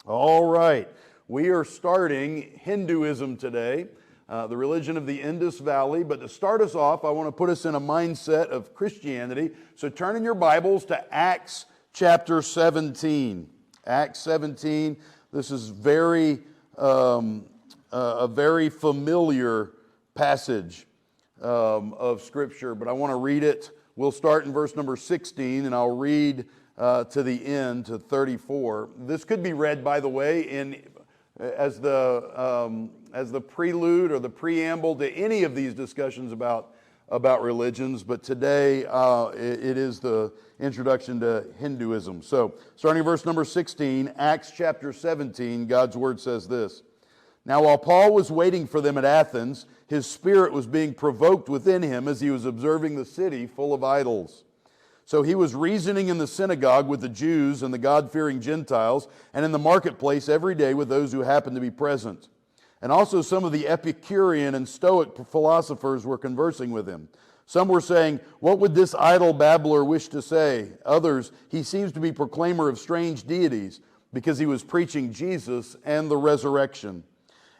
All right, we are starting Hinduism today, the religion of the Indus Valley. But to start us off, I want to put us in a mindset of Christianity. So turn in your Bibles to Acts chapter 17. Acts 17, this is a very familiar passage of Scripture, but I want to read it. We'll start in verse number 16, and I'll read to the end, to 34. This could be read, by the way, as the prelude or the preamble to any of these discussions about religions, but today it is the introduction to Hinduism. So, starting in verse number 16, Acts chapter 17, God's Word says this. Now, while Paul was waiting for them at Athens, his spirit was being provoked within him as he was observing the city full of idols. So he was reasoning in the synagogue with the Jews and the God-fearing Gentiles, and in the marketplace every day with those who happened to be present. And also some of the Epicurean and Stoic philosophers were conversing with him. Some were saying, "What would this idle babbler wish to say?" Others, "He seems to be a proclaimer of strange deities," because he was preaching Jesus and the resurrection.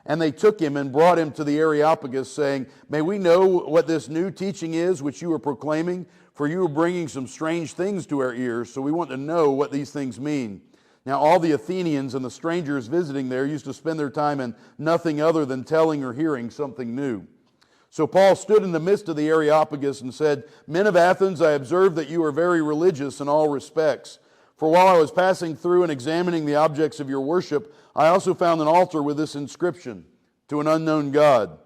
And they took him and brought him to the Areopagus, saying, "May we know what this new teaching is which you are proclaiming? For you are bringing some strange things to our ears, so we want to know what these things mean." Now all the Athenians and the strangers visiting there used to spend their time in nothing other than telling or hearing something new. So Paul stood in the midst of the Areopagus and said, "Men of Athens, I observe that you are very religious in all respects. For while I was passing through and examining the objects of your worship, I also found an altar with this inscription, 'To an unknown God.'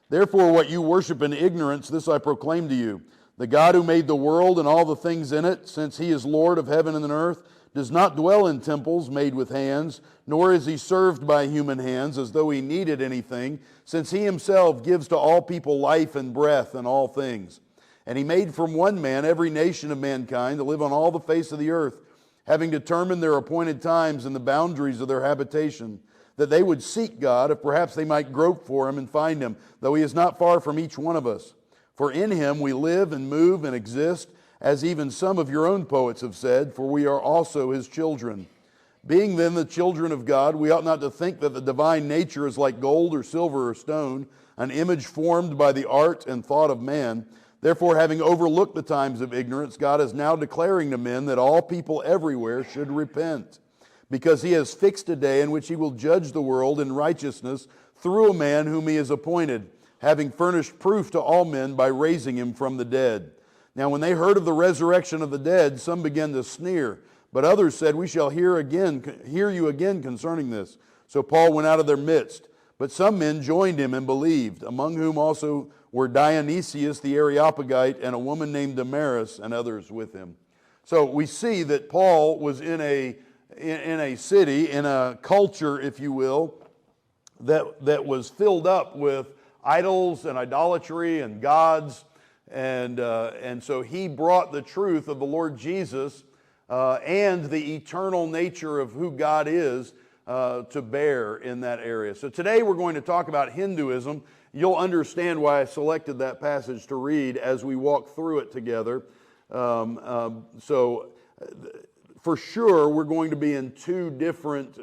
Therefore what you worship in ignorance, this I proclaim to you. The God who made the world and all the things in it, since he is Lord of heaven and earth, does not dwell in temples made with hands, nor is he served by human hands as though he needed anything, since he himself gives to all people life and breath and all things. And he made from one man every nation of mankind to live on all the face of the earth, having determined their appointed times and the boundaries of their habitation, that they would seek God, if perhaps they might grope for him and find him, though he is not far from each one of us. For in him we live and move and exist, as even some of your own poets have said, for we are also his children. Being then the children of God, we ought not to think that the divine nature is like gold or silver or stone, an image formed by the art and thought of man. Therefore, having overlooked the times of ignorance, God is now declaring to men that all people everywhere should repent, because he has fixed a day in which he will judge the world in righteousness through a man whom he has appointed, having furnished proof to all men by raising him from the dead. Now when they heard of the resurrection of the dead, some began to sneer, but others said, "We shall hear you again concerning this." So Paul went out of their midst. But some men joined him and believed, among whom also were Dionysius the Areopagite and a woman named Damaris and others with him. So we see that Paul was in a city, in a culture, if you will, that was filled up with idols and idolatry and gods, and so he brought the truth of the Lord Jesus and the eternal nature of who God is to bear in that area. So today we're going to talk about Hinduism. You'll understand why I selected that passage to read as we walk through it together. So for sure we're going to be in two different.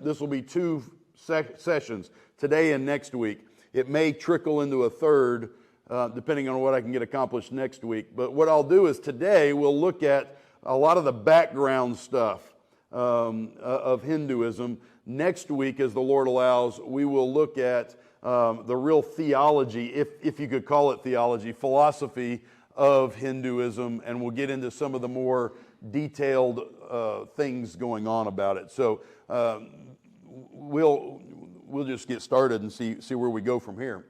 This will be two sessions, today and next week. It may trickle into a third, depending on what I can get accomplished next week. But what I'll do is today we'll look at a lot of the background stuff of Hinduism. Next week, as the Lord allows, we will look at the real theology, if you could call it theology, philosophy of Hinduism, and we'll get into some of the more detailed things going on about it. So we'll just get started and see where we go from here.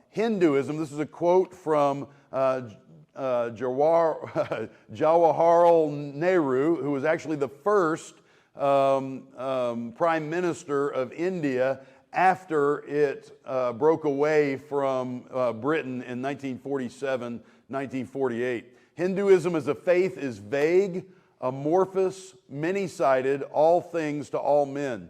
Hinduism, this is a quote from Jawaharlal Nehru, who was actually the first Prime Minister of India after it broke away from Britain in 1947, 1948. Hinduism as a faith is vague, amorphous, many-sided, all things to all men.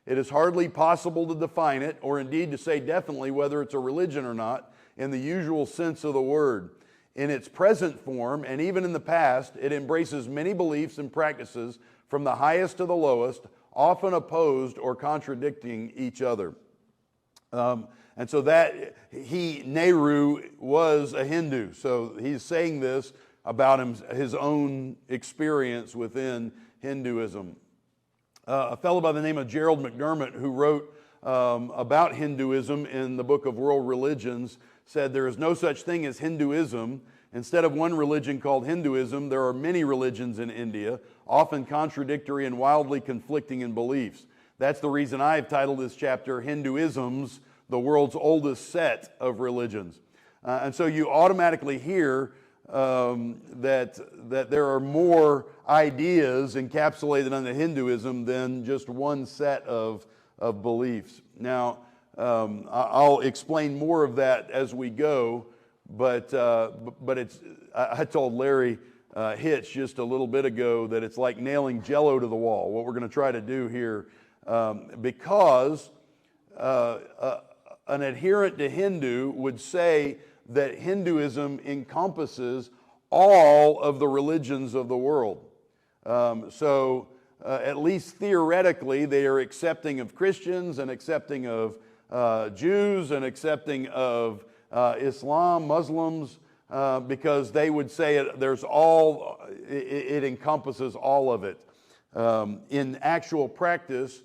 It is hardly possible to define it, or indeed to say definitely whether it's a religion or not, in the usual sense of the word. In its present form, and even in the past, it embraces many beliefs and practices from the highest to the lowest, often opposed or contradicting each other. And so that Nehru was a Hindu. So he's saying this about his own experience within Hinduism. A fellow by the name of Gerald McDermott, who wrote about Hinduism in the book of World Religions, said there is no such thing as Hinduism. Instead of one religion called Hinduism, there are many religions in India, often contradictory and wildly conflicting in beliefs. That's the reason I've titled this chapter, Hinduisms, the world's oldest set of religions. And so you automatically hear that there are more ideas encapsulated under Hinduism than just one set of beliefs. Now, I'll explain more of that as we go, but I told Larry Hitch just a little bit ago that it's like nailing Jell-O to the wall, what we're going to try to do here, because an adherent to Hindu would say that Hinduism encompasses all of the religions of the world. So at least theoretically, they are accepting of Christians and accepting of Jews and accepting of Islam, Muslims, because they would say it encompasses all of it. In actual practice,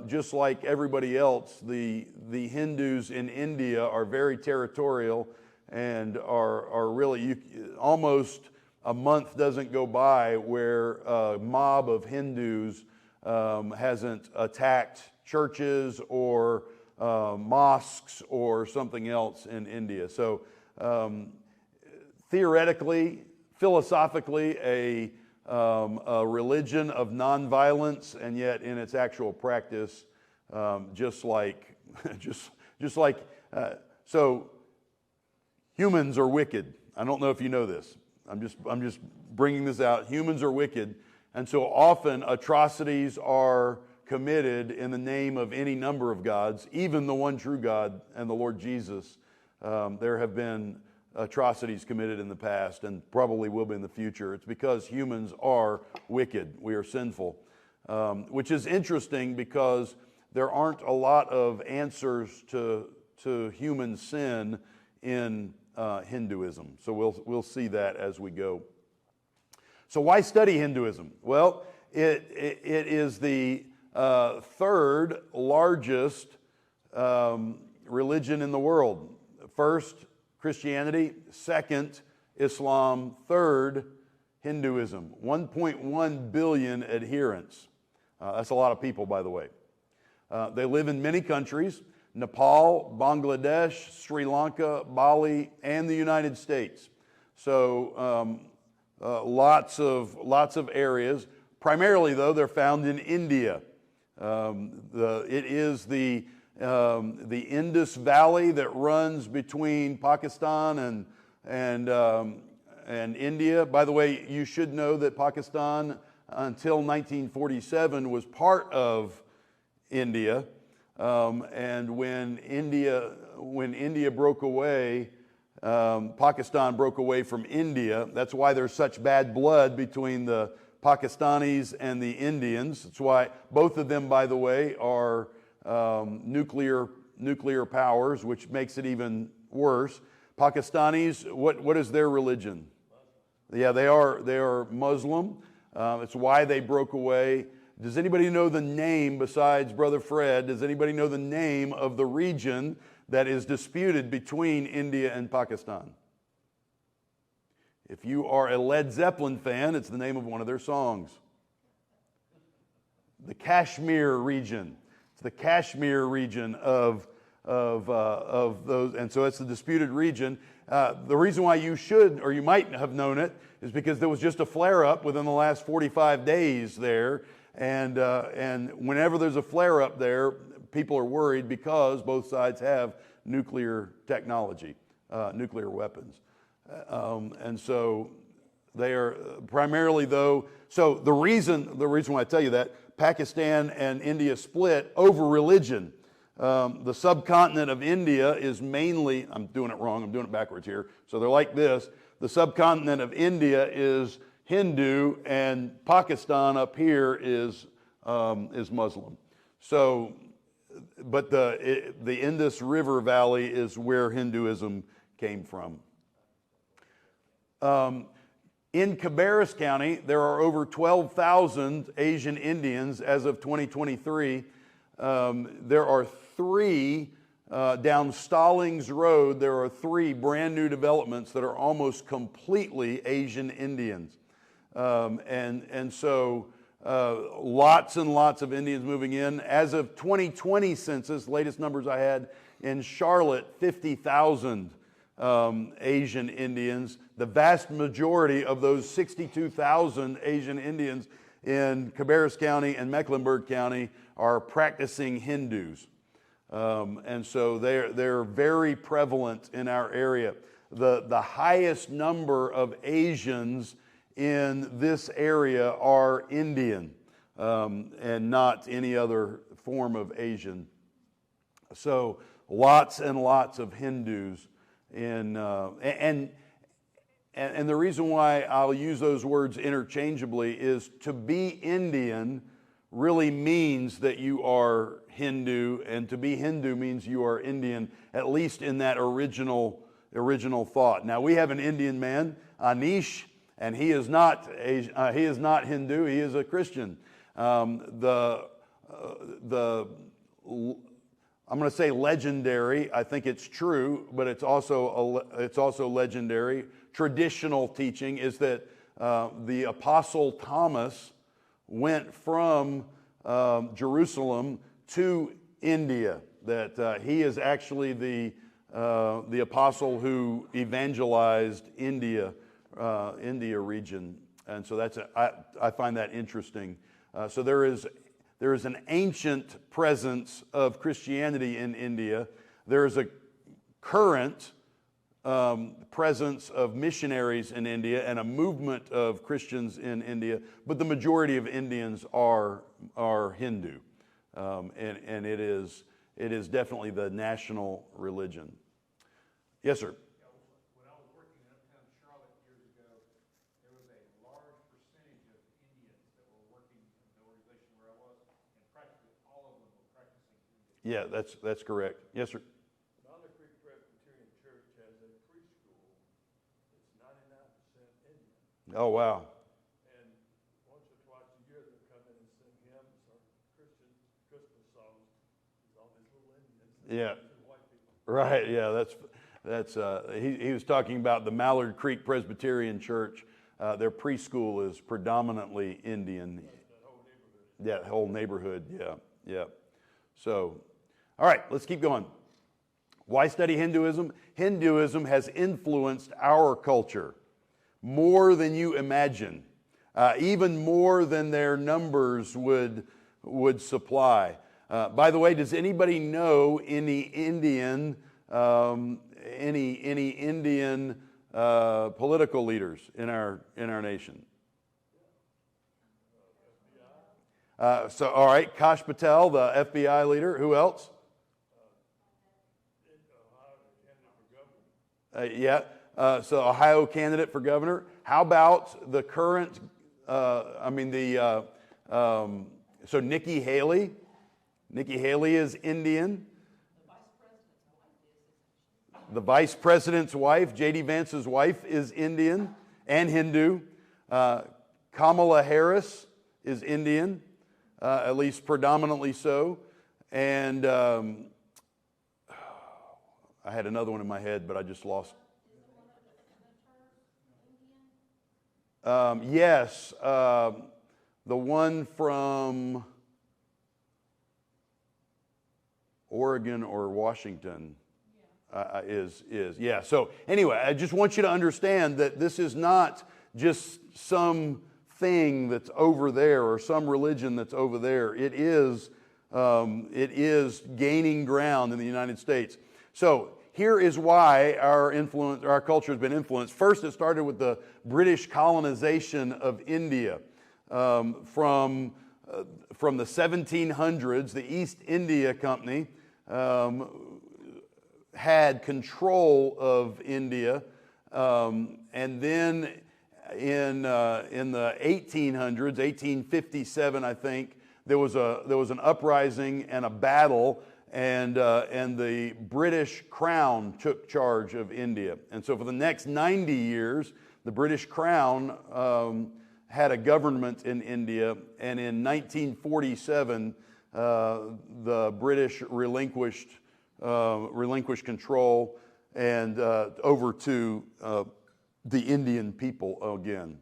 just like everybody else, the Hindus in India are very territorial and are really, almost a month doesn't go by where a mob of Hindus hasn't attacked churches or mosques or something else in India. So theoretically, philosophically, a religion of nonviolence, and yet in its actual practice, so humans are wicked. I don't know if you know this. I'm just bringing this out. Humans are wicked, and so often atrocities are committed in the name of any number of gods, even the one true God and the Lord Jesus. There have been atrocities committed in the past and probably will be in the future. It's because humans are wicked. We are sinful, which is interesting because there aren't a lot of answers to human sin in Hinduism. So we'll see that as we go. So why study Hinduism? Well, it is the third largest religion in the world. First, Christianity. Second, Islam. Third, Hinduism. 1.1 billion adherents. That's a lot of people, by the way. They live in many countries: Nepal, Bangladesh, Sri Lanka, Bali, and the United States. So lots of areas. Primarily, though, they're found in India. It is the Indus Valley that runs between Pakistan and India. By the way, you should know that Pakistan, until 1947, was part of India. And when India broke away, Pakistan broke away from India. That's why there's such bad blood between the Pakistanis and the Indians. That's why both of them, by the way, are nuclear powers, which makes it even worse. Pakistanis, what is their religion? Yeah, they are Muslim. It's why they broke away. Does anybody know the name, besides Brother Fred, does anybody know the name of the region that is disputed between India and Pakistan? If you are a Led Zeppelin fan, it's the name of one of their songs. The Kashmir region. It's the Kashmir region of those, and so it's the disputed region. The reason why you should, or you might have known it, is because there was just a flare-up within the last 45 days there, and whenever there's a flare-up there, people are worried because both sides have nuclear technology, nuclear weapons. And so they are primarily, though, so the reason why I tell you that, Pakistan and India split over religion. The subcontinent of India is mainly, I'm doing it wrong, I'm doing it backwards here, so they're like this. The subcontinent of India is Hindu, and Pakistan up here is is Muslim. So, but the Indus River Valley is where Hinduism came from. In Cabarrus County, there are over 12,000 Asian Indians as of 2023. There are three, down Stallings Road, there are three brand new developments that are almost completely Asian Indians. And so lots and lots of Indians moving in. As of 2020 census, latest numbers I had, in Charlotte, 50,000 Asian Indians. The vast majority of those 62,000 Asian Indians in Cabarrus County and Mecklenburg County are practicing Hindus. And so they're very prevalent in our area. The highest number of Asians in this area are Indian, and not any other form of Asian. So lots and lots of Hindus and the reason why I'll use those words interchangeably is to be Indian really means that you are Hindu, and to be Hindu means you are Indian, at least in that original thought. Now we have an Indian man, Anish, and he is not Hindu. He is a Christian. I'm going to say legendary. I think it's true, but it's also legendary. Traditional teaching is that the Apostle Thomas went from Jerusalem to India. That he is actually the apostle who evangelized India region, and so I find that interesting. So there is an ancient presence of Christianity in India. There is a current presence of missionaries in India and a movement of Christians in India, but the majority of Indians are Hindu, and it is definitely the national religion. Yes, sir. Yeah, that's correct. Yes, sir. Mountain Creek Presbyterian Church has a preschool that's 99% Indian. Oh, wow. And once or twice a year they come in and sing hymns or Christian Christmas songs. There's all these little Indians. Yeah. White people. Right. Yeah. He was talking about the Mallard Creek Presbyterian Church. Their preschool is predominantly Indian. That whole neighborhood. Yeah, the whole neighborhood. Yeah. Yeah. So. All right, let's keep going. Why study Hinduism? Hinduism has influenced our culture more than you imagine, even more than their numbers would supply. By the way, does anybody know any Indian political leaders in our nation? So, all right, Kash Patel, the FBI leader. Who else? So Ohio candidate for governor. How about the current, so Nikki Haley? Nikki Haley is Indian. The vice president's wife, J.D. Vance's wife, is Indian and Hindu. Kamala Harris is Indian, at least predominantly so. And I had another one in my head, but I just lost. Yes, the one from Oregon or Washington is. Yeah. So anyway, I just want you to understand that this is not just some thing that's over there or some religion that's over there. It is gaining ground in the United States. So here is why our culture has been influenced. First, it started with the British colonization of India. From the 1700s, the East India Company had control of India, and then in the 1800s, 1857, I think, there was an uprising and a battle, and the British Crown took charge of India. And so for the next 90 years, the British Crown had a government in India, and in 1947, the British relinquished control and over to the Indian people again.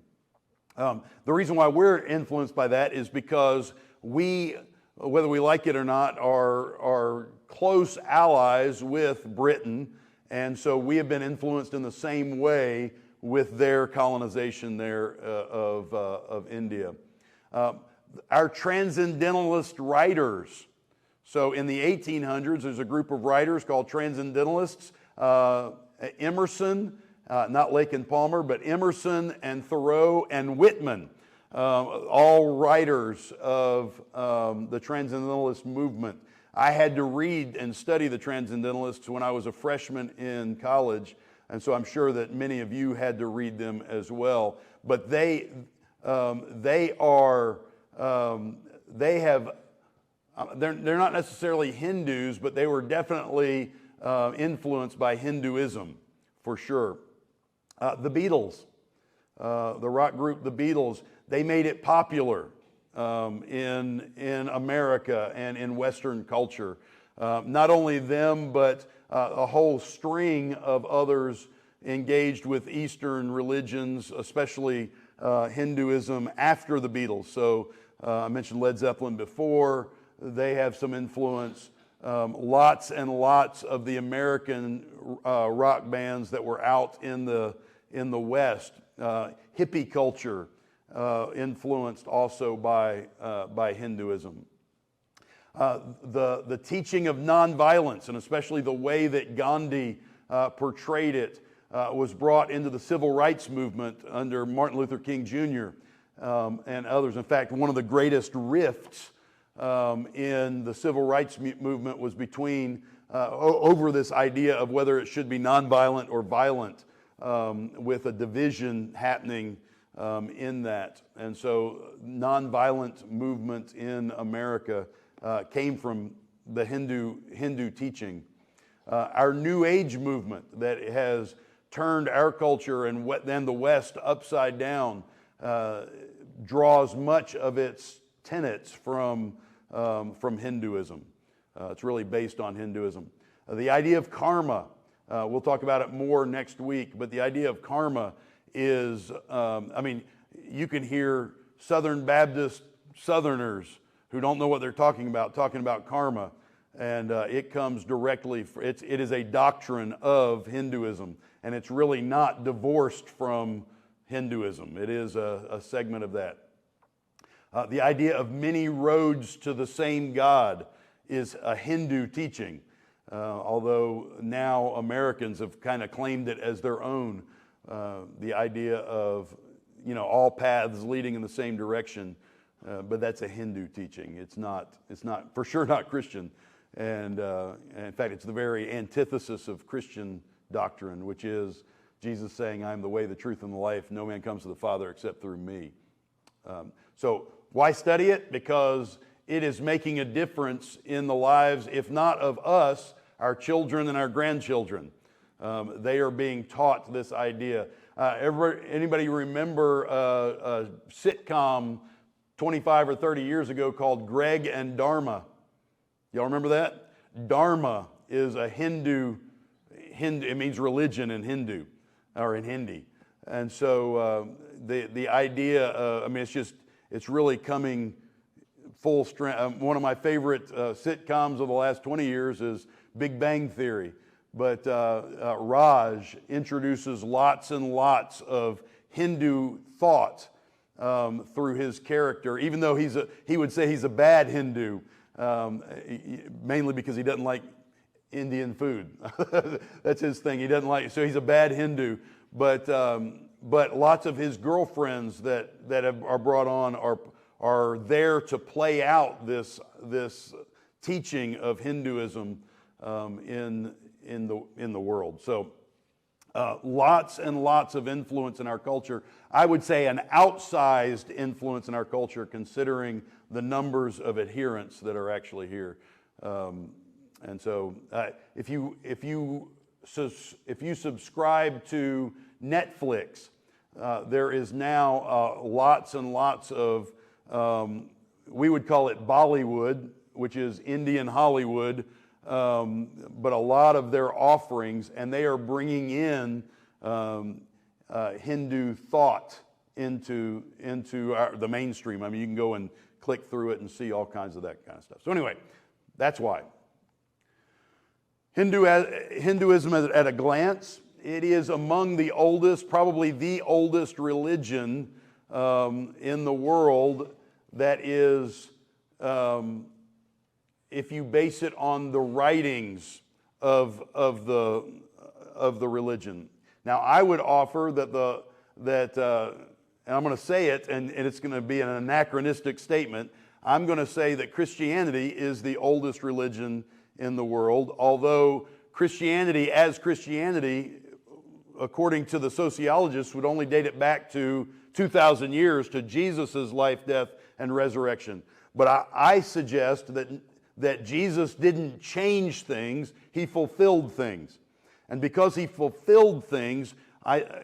The reason why we're influenced by that is because we, whether we like it or not, are close allies with Britain, and so we have been influenced in the same way with their colonization there of India. Our transcendentalist writers. So in the 1800s, there's a group of writers called transcendentalists. Emerson, not Lake and Palmer, but Emerson and Thoreau and Whitman, all writers of the transcendentalist movement. I had to read and study the transcendentalists when I was a freshman in college, and so I'm sure that many of you had to read them as well. But they're not necessarily Hindus, but they were definitely influenced by Hinduism, for sure. The Beatles, the rock group The Beatles, they made it popular in America and in Western culture. Not only them, but a whole string of others engaged with Eastern religions, especially Hinduism after the Beatles. So I mentioned Led Zeppelin before. They have some influence. Lots and lots of the American rock bands that were out in the West. Hippie culture influenced also by Hinduism. The teaching of nonviolence, and especially the way that Gandhi portrayed it, was brought into the civil rights movement under Martin Luther King Jr. And others. In fact, one of the greatest rifts in the civil rights movement was between over this idea of whether it should be nonviolent or violent, with a division happening in that. And so nonviolent movement in America came from the Hindu teaching. Our New Age movement that has turned our culture and then the West upside down draws much of its tenets from Hinduism. It's really based on Hinduism. The idea of karma, we'll talk about it more next week, but the idea of karma is, you can hear Southern Baptist Southerners who don't know what they're talking about karma, and it comes directly, it is a doctrine of Hinduism, and it's really not divorced from Hinduism. It is a segment of that. The idea of many roads to the same God is a Hindu teaching, although now Americans have kind of claimed it as their own. The idea of, all paths leading in the same direction, but that's a Hindu teaching. It's not for sure not Christian, and in fact, it's the very antithesis of Christian doctrine, which is Jesus saying, "I am the way, the truth, and the life. No man comes to the Father except through me." So why study it? Because it is making a difference in the lives, if not of us, our children and our grandchildren. They are being taught this idea. Anybody remember a sitcom 25 or 30 years ago called Greg and Dharma? Y'all remember that? Dharma is a Hindu, it means religion in Hindu, or in Hindi. And so the idea, it's really coming full strength. One of my favorite sitcoms of the last 20 years is Big Bang Theory. But Raj introduces lots and lots of Hindu thought through his character, even though he would say he's a bad Hindu, mainly because he doesn't like Indian food. That's his thing. He doesn't like, so he's a bad Hindu. But lots of his girlfriends that are brought on are there to play out this teaching of Hinduism in the world. So Lots and lots of influence in our culture. I would say an outsized influence in our culture, considering the numbers of adherents that are actually here. And so, if you subscribe to Netflix, there is now lots and lots of, we would call it Bollywood, which is Indian Hollywood, but a lot of their offerings, and they are bringing in Hindu thought into the mainstream. I mean, you can go and click through it and see all kinds of that kind of stuff. So anyway, that's why. Hinduism at a glance, it is among the oldest, probably the oldest religion in the world that is, if you base it on the writings of the religion. Now, I would offer that and I'm going to say it, and it's going to be an anachronistic statement. I'm going to say that Christianity is the oldest religion in the world, although Christianity, according to the sociologists, would only date it back to 2,000 years, to Jesus' life, death, and resurrection. But I suggest that Jesus didn't change things, he fulfilled things. And because he fulfilled things,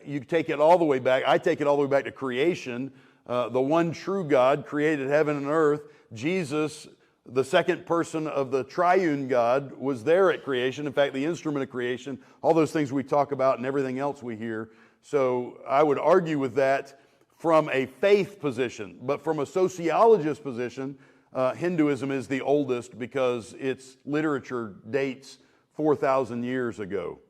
you take it all the way back. I take it all the way back to creation. The one true God created heaven and earth. Jesus, the second person of the triune God, was there at creation. In fact, the instrument of creation, all those things we talk about and everything else we hear. So I would argue with that from a faith position. But from a sociologist position, Hinduism is the oldest because its literature dates 4,000 years ago.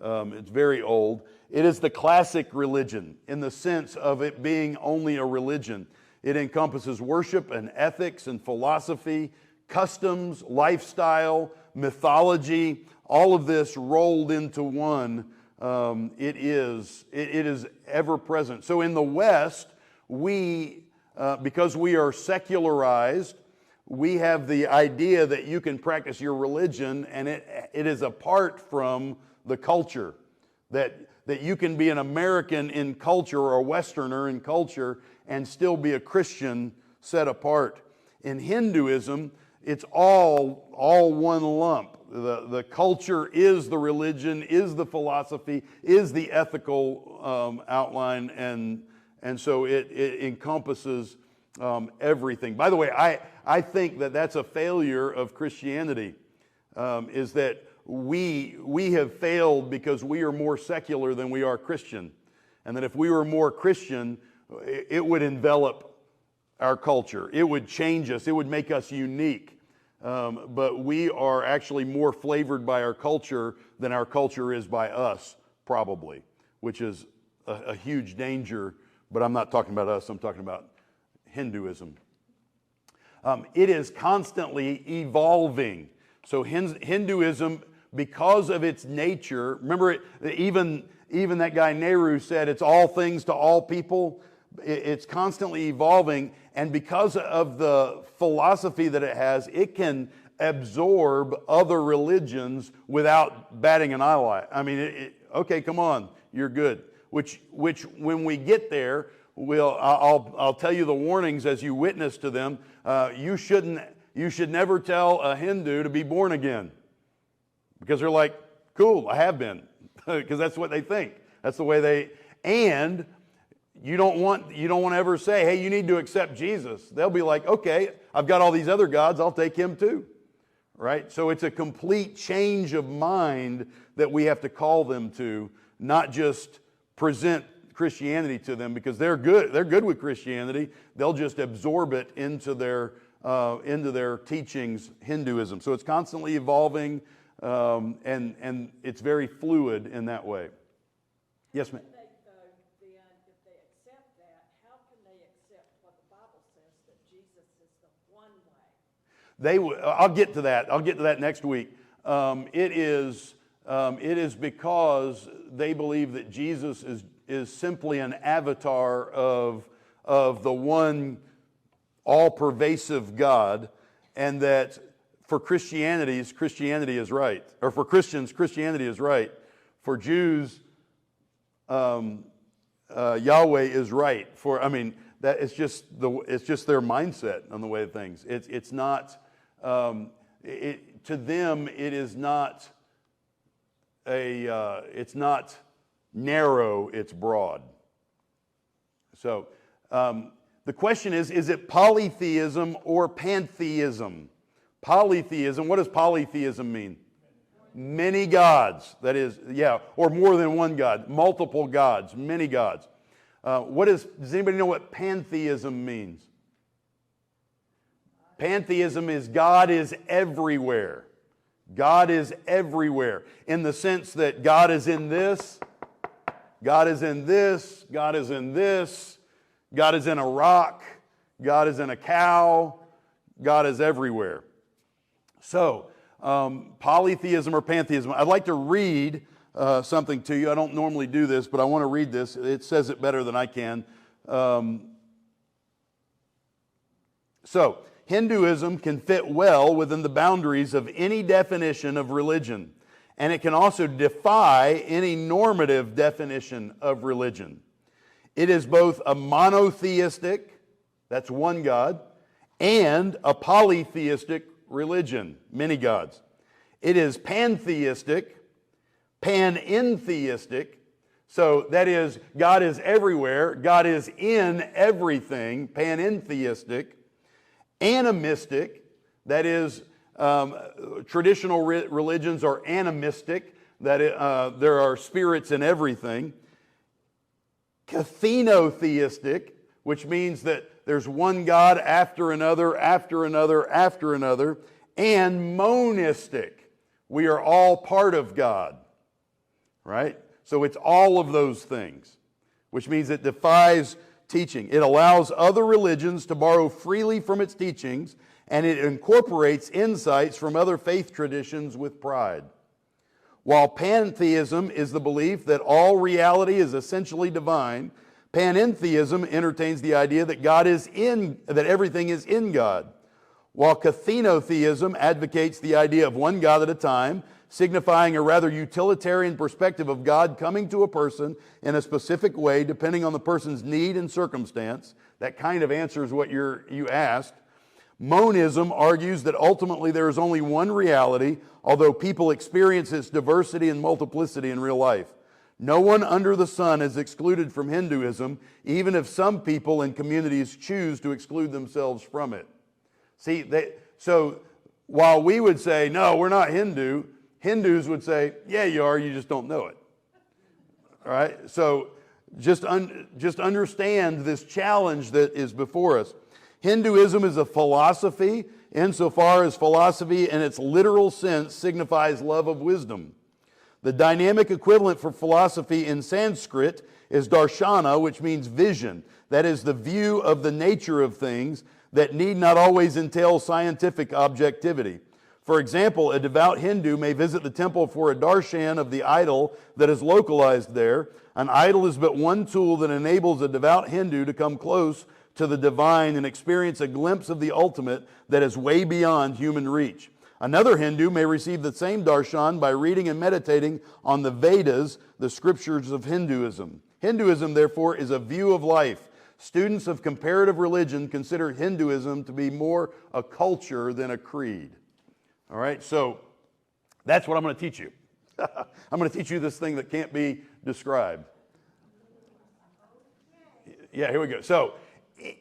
It's very old. It is the classic religion in the sense of it being only a religion. It encompasses worship and ethics and philosophy, customs, lifestyle, mythology, all of this rolled into one. It is ever present. So in the West, because we are secularized, we have the idea that you can practice your religion and it is apart from the culture. That you can be an American in culture or a Westerner in culture and still be a Christian set apart. In Hinduism, it's all one lump. The culture is the religion, is the philosophy, is the ethical outline, and so it encompasses everything. By the way, I think that that's a failure of Christianity, is that we have failed because we are more secular than we are Christian. And that if we were more Christian, it would envelop our culture. It would change us. It would make us unique. But we are actually more flavored by our culture than our culture is by us, probably, which is a huge danger. But I'm not talking about us. I'm talking about Hinduism. It is constantly evolving. So Hinduism, because of its nature, remember, even that guy Nehru said it's all things to all people. It's constantly evolving, and because of the philosophy that it has, it can absorb other religions without batting an eye. I mean, okay, come on, you're good. Which when we get there, I'll tell you the warnings as you witness to them. You should never tell a Hindu to be born again. Because they're like, cool, I have been. Because that's what they think. That's the way and you don't want to ever say, hey, you need to accept Jesus. They'll be like, okay, I've got all these other gods, I'll take him too. Right? So it's a complete change of mind that we have to call them to, not just present Christianity to them, because they're good with Christianity. They'll just absorb it into their teachings, Hinduism. So it's constantly evolving. And it's very fluid in that way. Yes, ma'am. If they accept that, how can they accept what the Bible says, that Jesus is the one way? I'll get to that. I'll get to that next week. It is because they believe that Jesus is simply an avatar of the one all-pervasive God, and that for Christianity is right. Or for Christians, Christianity is right. For Jews, Yahweh is right. That it's just their mindset on the way of things. It's not to them. It is not it's not narrow. It's broad. So the question is it polytheism or pantheism? Polytheism. What does polytheism mean? Many gods. That is, or more than one God. Multiple gods. Many gods. Does anybody know what pantheism means? Pantheism is God is everywhere. God is everywhere. In the sense that God is in this, God is in this, God is in this, God is in a rock, God is in a cow, God is everywhere. So, polytheism or pantheism. I'd like to read something to you. I don't normally do this, but I want to read this. It says it better than I can. So, Hinduism can fit well within the boundaries of any definition of religion, and it can also defy any normative definition of religion. It is both a monotheistic, that's one God, and a polytheistic religion, many gods. It is pantheistic, panentheistic, so that is, God is everywhere, God is in everything, panentheistic, animistic, that is, traditional religions are animistic, that there are spirits in everything. Cathenotheistic, which means that there's one God after another, after another, after another. And monistic, we are all part of God, right? So it's all of those things, which means it defies teaching. It allows other religions to borrow freely from its teachings, and it incorporates insights from other faith traditions with pride. While pantheism is the belief that all reality is essentially divine, panentheism entertains the idea that that everything is in God. While cathenotheism advocates the idea of one God at a time, signifying a rather utilitarian perspective of God coming to a person in a specific way depending on the person's need and circumstance. That kind of answers what you asked. Monism argues that ultimately there is only one reality, although people experience its diversity and multiplicity in real life. No one under the sun is excluded from Hinduism, even if some people and communities choose to exclude themselves from it. See, so while we would say, no, we're not Hindu, Hindus would say, yeah, you are, you just don't know it. All right? So just understand this challenge that is before us. Hinduism is a philosophy insofar as philosophy in its literal sense signifies love of wisdom. The dynamic equivalent for philosophy in Sanskrit is darshana, which means vision. That is the view of the nature of things that need not always entail scientific objectivity. For example, a devout Hindu may visit the temple for a darshan of the idol that is localized there. An idol is but one tool that enables a devout Hindu to come close to the divine and experience a glimpse of the ultimate that is way beyond human reach. Another Hindu may receive the same darshan by reading and meditating on the Vedas, the scriptures of Hinduism. Hinduism, therefore, is a view of life. Students of comparative religion consider Hinduism to be more a culture than a creed. All right, so that's what I'm going to teach you. I'm going to teach you this thing that can't be described. Yeah, here we go. So,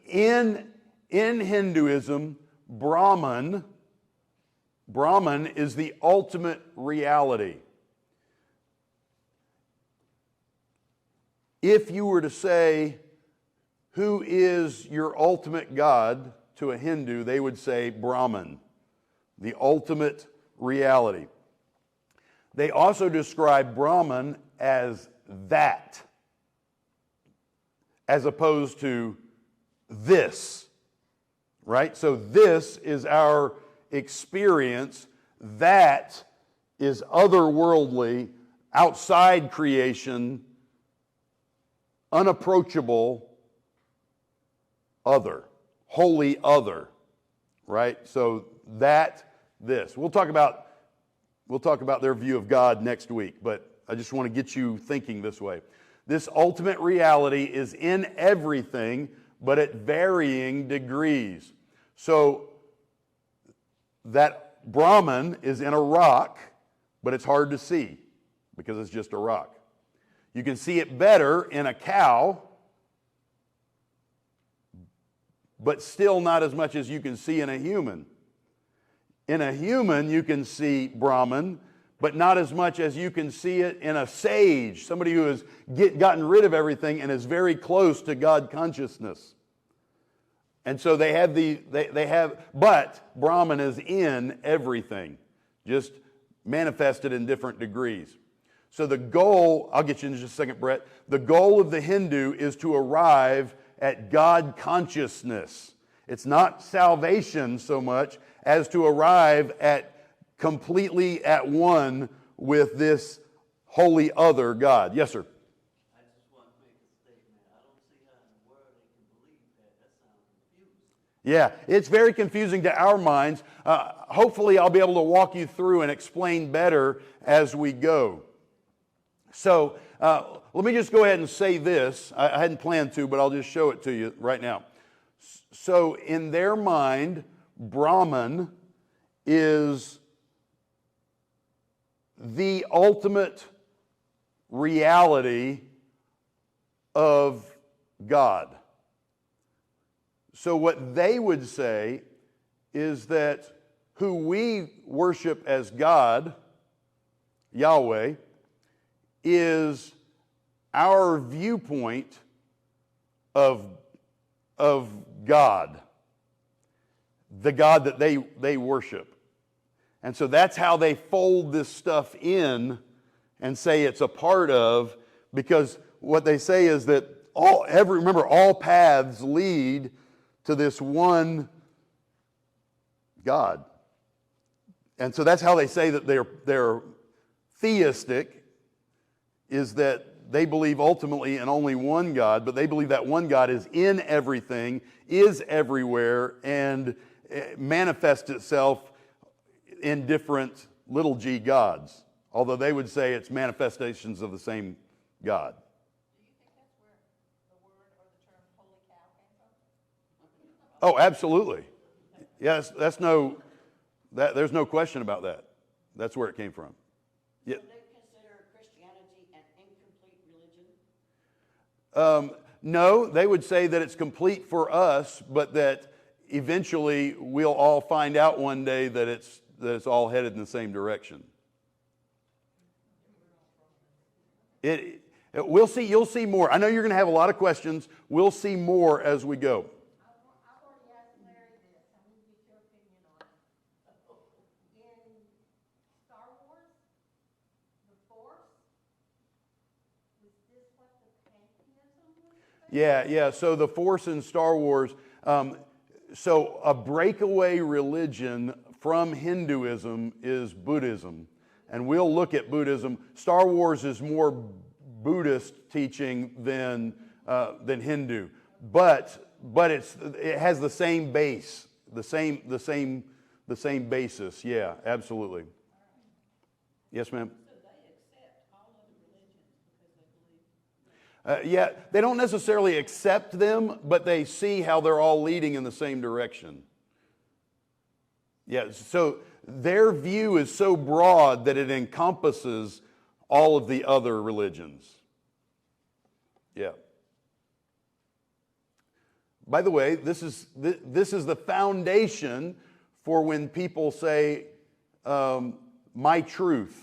in Hinduism, Brahman is the ultimate reality. If you were to say, who is your ultimate God to a Hindu, they would say Brahman, the ultimate reality. They also describe Brahman as that, as opposed to this, right? So this is our experience. That is otherworldly, outside creation, unapproachable, other, wholly other, right? So this. We'll talk about their view of God next week, but I just want to get you thinking this way. This ultimate reality is in everything, but at varying degrees. So that Brahman is in a rock, but it's hard to see because it's just a rock. You can see it better in a cow, but still not as much as you can see in a human. In a human, you can see Brahman, but not as much as you can see it in a sage, somebody who has gotten rid of everything and is very close to God consciousness. And so but Brahman is in everything, just manifested in different degrees. So the goal, I'll get you in just a second, Brett. The goal of the Hindu is to arrive at God consciousness. It's not salvation so much as to arrive at completely at one with this holy other God. Yes, sir. I just want to make a statement. I don't see how in the world they can believe that. That sounds confusing. Yeah, it's very confusing to our minds. Hopefully, I'll be able to walk you through and explain better as we go. So, let me just go ahead and say this. I hadn't planned to, but I'll just show it to you right now. So, in their mind, Brahman is the ultimate reality of God. So what they would say is that who we worship as God, Yahweh, is our viewpoint of God, the God that they worship. And so that's how they fold this stuff in and say it's a part of, because what they say is that all paths lead to this one God. And so that's how they say that they're theistic, is that they believe ultimately in only one God, but they believe that one God is in everything, is everywhere, and manifests itself in different little g gods, although they would say it's manifestations of the same God. Do you think that's where the word or the term holy cow came from? Oh, absolutely. Yes, there's no question about that. That's where it came from. Yeah. Do they consider Christianity an incomplete religion? No, they would say that it's complete for us, but that eventually we'll all find out one day that it's all headed in the same direction. We'll see. You'll see more. I know you're going to have a lot of questions. We'll see more as we go. I've already asked Larry this. I need to get your opinion on it. In Star Wars, the Force, was this what the pantheism was? Yeah. So the Force in Star Wars. So a breakaway religion from Hinduism is Buddhism. And we'll look at Buddhism. Star Wars is more Buddhist teaching than Hindu. But it has the same base, the same basis. Yeah, absolutely. Yes, ma'am. So they accept all other religions because they believe. Yeah, they don't necessarily accept them, but they see how they're all leading in the same direction. Yeah, so their view is so broad that it encompasses all of the other religions. Yeah. By the way, this is the foundation for when people say, my truth.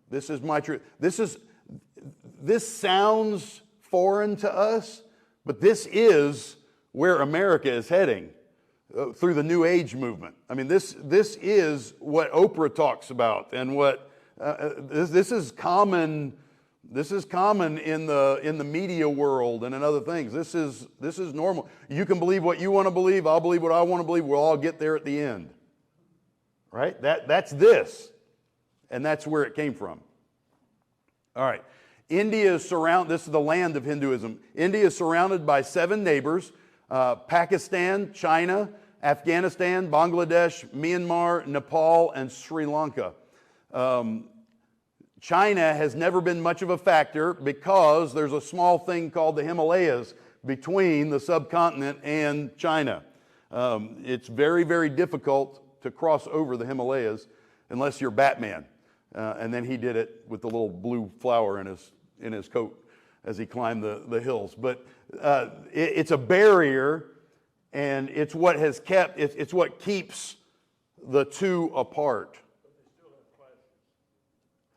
This is my truth. This sounds foreign to us, but this is where America is heading through the New Age movement. I mean, this is what Oprah talks about, and what this is common. This is common in the media world and in other things. This is normal. You can believe what you want to believe. I'll believe what I want to believe. We'll all get there at the end. Right? That's this, and that's where it came from. All right. India is surrounded. This is the land of Hinduism. India is surrounded by 7 neighbors: Pakistan, China, Afghanistan, Bangladesh, Myanmar, Nepal, and Sri Lanka. China has never been much of a factor because there's a small thing called the Himalayas between the subcontinent and China. It's very, very difficult to cross over the Himalayas unless you're Batman. And then he did it with the little blue flower in his coat as he climbed the hills. But it's a barrier, and it's what has kept, it's what keeps the two apart.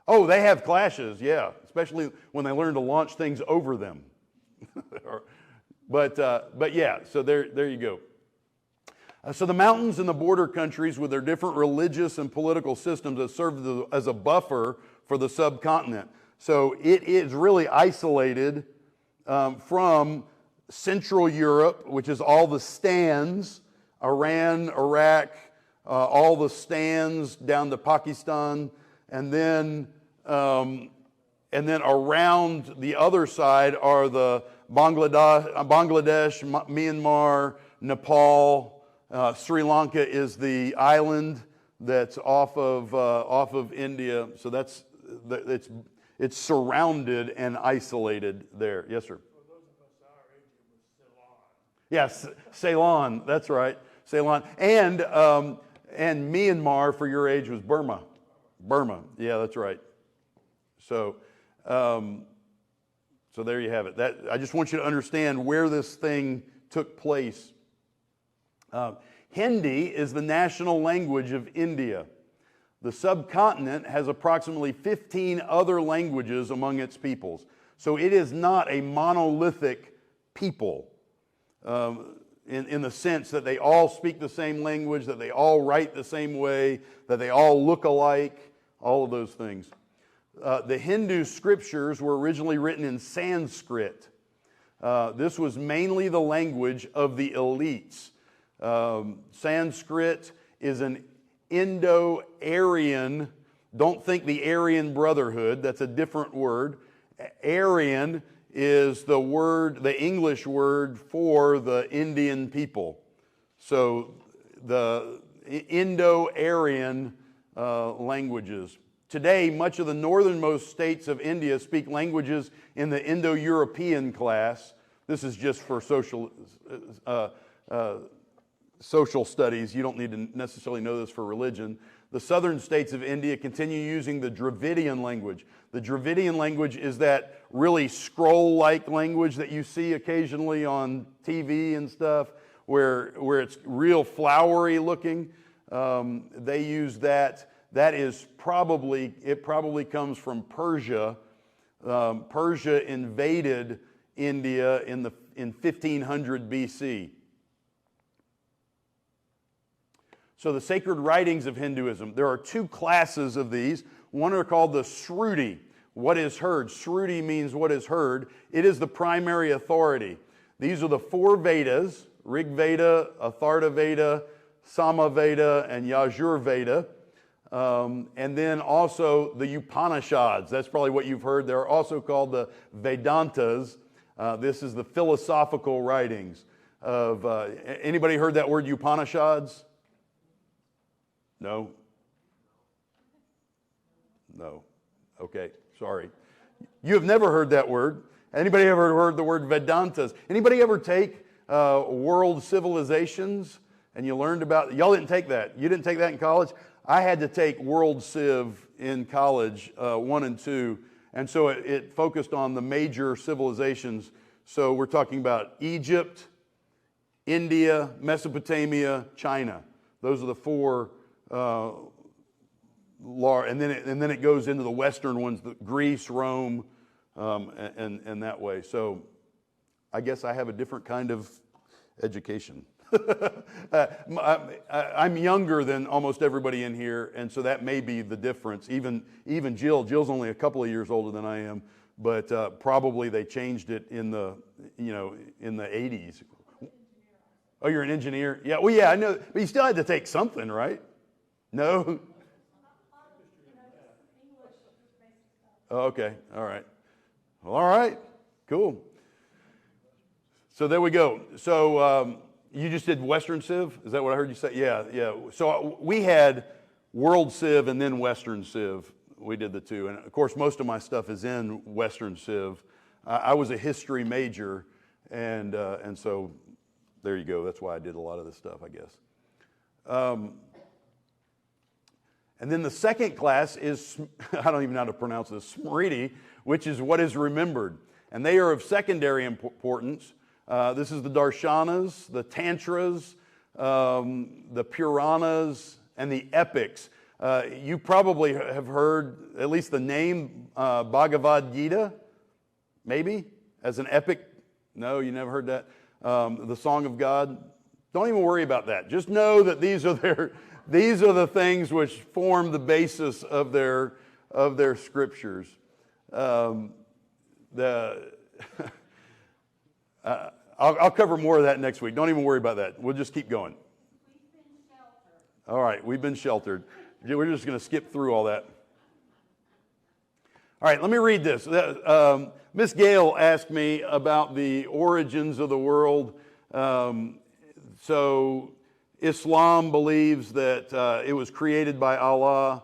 Oh, they have clashes, yeah, especially when they learn to launch things over them. But yeah, so there you go. So the mountains and the border countries with their different religious and political systems have served as a buffer for the subcontinent. So it is really isolated from Central Europe, which is all the stands, Iran, Iraq, all the stands down to Pakistan, and then around the other side are the Bangladesh, Myanmar, Nepal. Sri Lanka is the island that's off of India, so it's surrounded and isolated there. Yes, sir. For those of us our age, it was Ceylon. Yes, Ceylon. That's right, Ceylon, and Myanmar for your age was Burma. Burma. Yeah, that's right. So there you have it. I just want you to understand where this thing took place. Hindi is the national language of India. The subcontinent has approximately 15 other languages among its peoples. So it is not a monolithic people in the sense that they all speak the same language, that they all write the same way, that they all look alike, all of those things. The Hindu scriptures were originally written in Sanskrit. This was mainly the language of the elites. Sanskrit is an Indo-Aryan, don't think the Aryan Brotherhood, that's a different word. Aryan is the English word for the Indian people. So the Indo-Aryan languages. Today, much of the northernmost states of India speak languages in the Indo-European class. This is just for social studies. You don't need to necessarily know this for religion. The southern states of India continue using the Dravidian language. The Dravidian language is that really scroll-like language that you see occasionally on TV and stuff, where it's real flowery looking. They use that. That is probably comes from Persia. Persia invaded India in 1500 BC. So the sacred writings of Hinduism, there are two classes of these. One are called the Shruti, what is heard. Shruti means what is heard. It is the primary authority. These are the four Vedas, Rig Veda, Atharva Veda, Sama Veda, and Yajur Veda. And then also the Upanishads. That's probably what you've heard. They're also called the Vedantas. This is the philosophical writings of... anybody heard that word Upanishads? No? No. Okay, sorry. You have never heard that word. Anybody ever heard the word Vedantas? Anybody ever take world civilizations and you learned about... Y'all didn't take that. You didn't take that in college? I had to take World Civ in college, 1 and 2, and so it focused on the major civilizations. So we're talking about Egypt, India, Mesopotamia, China. Those are the four large, and then it goes into the Western ones, Greece, Rome, and that way. So I guess I have a different kind of education. I'm younger than almost everybody in here, and so that may be the difference. Even Jill. Jill's only a couple of years older than I am, but probably they changed it in the 80s. Oh, you're an engineer? Yeah. Well, yeah, I know, but you still had to take something, right? No. Oh, okay. All right. Well, all right. Cool. So there we go. So. You just did Western Civ? Is that what I heard you say? Yeah. So we had World Civ and then Western Civ We did the two. And of course, most of my stuff is in Western Civ. I was a history major, and so there you go. That's why I did a lot of this stuff, I guess. And then the second class is, I don't even know how to pronounce this, Smriti, which is what is remembered. And they are of secondary importance. This is the Darshanas, the Tantras, the Puranas, and the epics. You probably have heard at least the name Bhagavad Gita, maybe, as an epic. No, you never heard that? The Song of God. Don't even worry about that. Just know that these are the things which form the basis of their scriptures. I'll cover more of that next week. Don't even worry about that. We'll just keep going. We've been sheltered. All right, we've been sheltered. We're just going to skip through all that. All right, let me read this. Miss Gale asked me about the origins of the world. So Islam believes that it was created by Allah.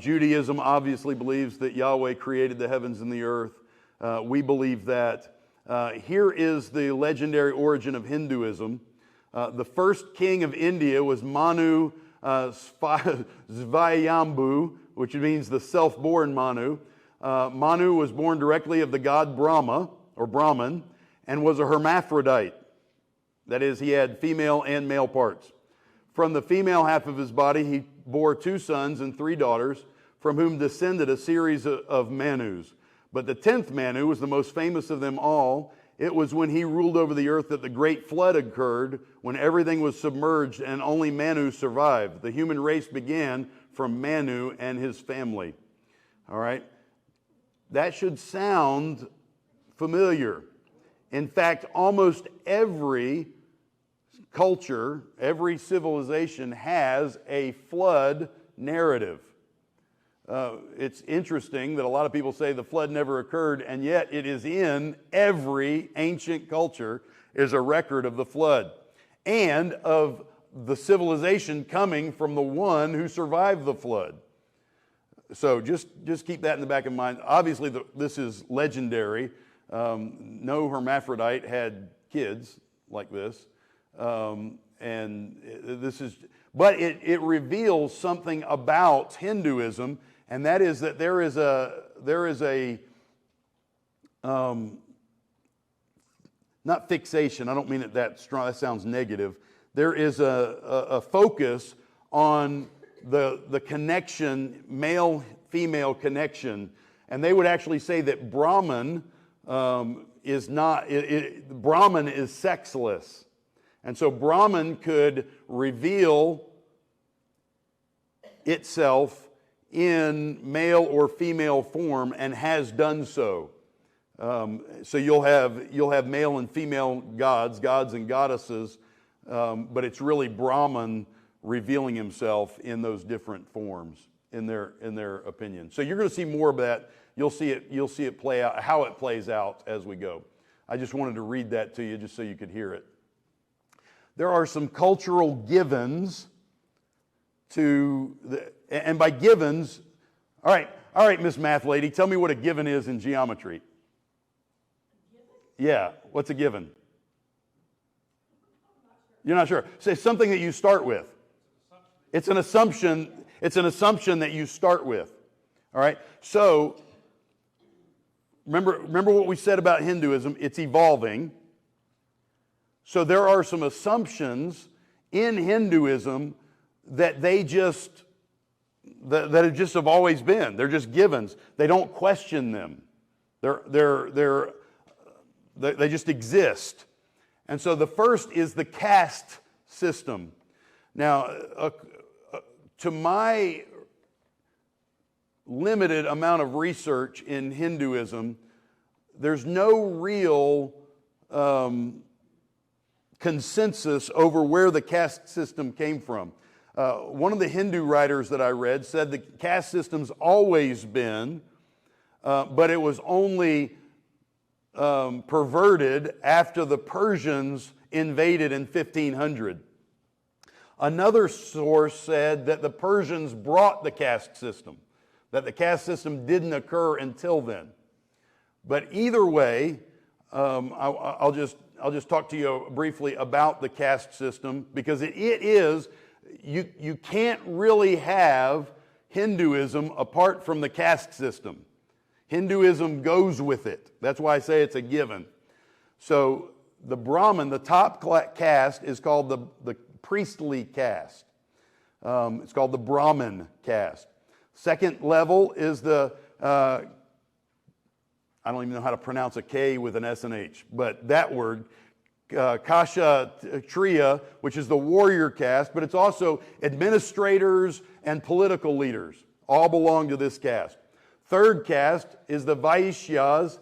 Judaism obviously believes that Yahweh created the heavens and the earth. We believe that. Here is the legendary origin of Hinduism. The first king of India was Manu Svayambhu, which means the self-born Manu. Manu was born directly of the god Brahma, or Brahman, and was a hermaphrodite. That is, he had female and male parts. From the female half of his body, he bore 2 sons and 3 daughters, from whom descended a series of Manus. But the 10th Manu was the most famous of them all. It was when he ruled over the earth that the great flood occurred, when everything was submerged and only Manu survived. The human race began from Manu and his family. All right? That should sound familiar. In fact, almost every culture, every civilization has a flood narrative. It's interesting that a lot of people say the flood never occurred, and yet it is in every ancient culture is a record of the flood and of the civilization coming from the one who survived the flood. So just keep that in the back of mind. Obviously, this is legendary. No hermaphrodite had kids like this, but it reveals something about Hinduism, and that is that there is a not fixation. I don't mean it that strong. That sounds negative. There is a focus on the connection, male-female connection, and they would actually say that Brahman is not. Brahman is sexless, and so Brahman could reveal itself in male or female form, and has done so. So you'll have male and female gods and goddesses, but it's really Brahman revealing himself in those different forms in their opinion. So you're going to see more of that. You'll see it play out, how it plays out as we go. I just wanted to read that to you just so you could hear it. There are some cultural givens and by givens, all right, Miss Math Lady, tell me what a given is in geometry. Yeah, what's a given? You're not sure. Say something that you start with. It's an assumption. It's an assumption that you start with. All right. So remember what we said about Hinduism. It's evolving. So there are some assumptions in Hinduism that they just have always been. They're just givens. They don't question them. They just exist. And so the first is the caste system. Now, to my limited amount of research in Hinduism, there's no real consensus over where the caste system came from. One of the Hindu writers that I read said the caste system's always been, but it was only perverted after the Persians invaded in 1500. Another source said that the Persians brought the caste system. that the caste system didn't occur until then. But either way, I'll just talk to you briefly about the caste system, because it is, you can't really have Hinduism apart from the caste system. Hinduism goes with it. That's why I say it's a given. So the Brahmin, the top caste, is called the priestly caste. It's called the Brahmin caste. Second level is the, I don't even know how to pronounce a K with an S and H, but that word, Kshatriya, which is the warrior caste, but it's also administrators and political leaders, all belong to this caste. Third caste is the Vaishyas,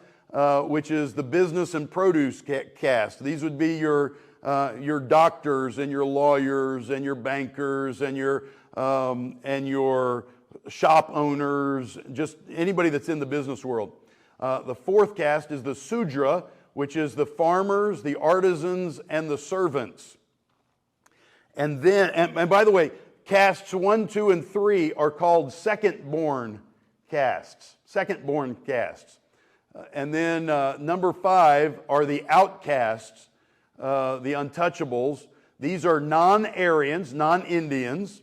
which is the business and produce caste. These would be your doctors and your lawyers and your bankers and your shop owners, just anybody that's in the business world. The fourth caste is the Sudra, which is the farmers, the artisans, and the servants. And then, and by the way, castes 1, 2, and 3 are called second-born castes. Second-born castes. And then number 5 are the outcasts, the untouchables. These are non-Aryans, non-Indians,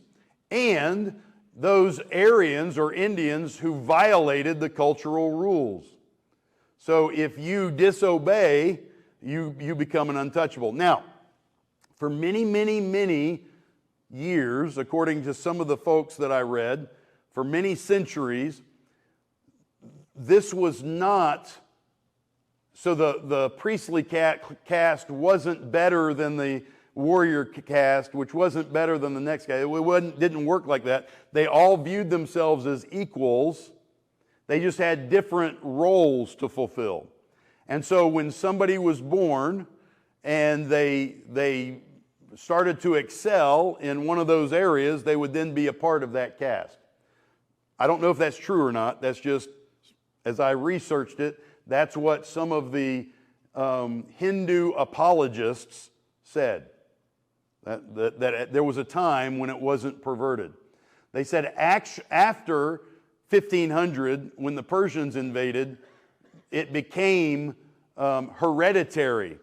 and those Aryans or Indians who violated the cultural rules. So if you disobey, you become an untouchable. Now, for many, many, many years, according to some of the folks that I read, for many centuries, this was not, so the priestly caste wasn't better than the warrior caste, which wasn't better than the next caste. It didn't work like that. They all viewed themselves as equals. They just had different roles to fulfill. And so when somebody was born and they started to excel in one of those areas, they would then be a part of that caste. I don't know if that's true or not. That's just, as I researched it, that's what some of the Hindu apologists said. That there was a time when it wasn't perverted. They said after 1500, when the Persians invaded, it became hereditary.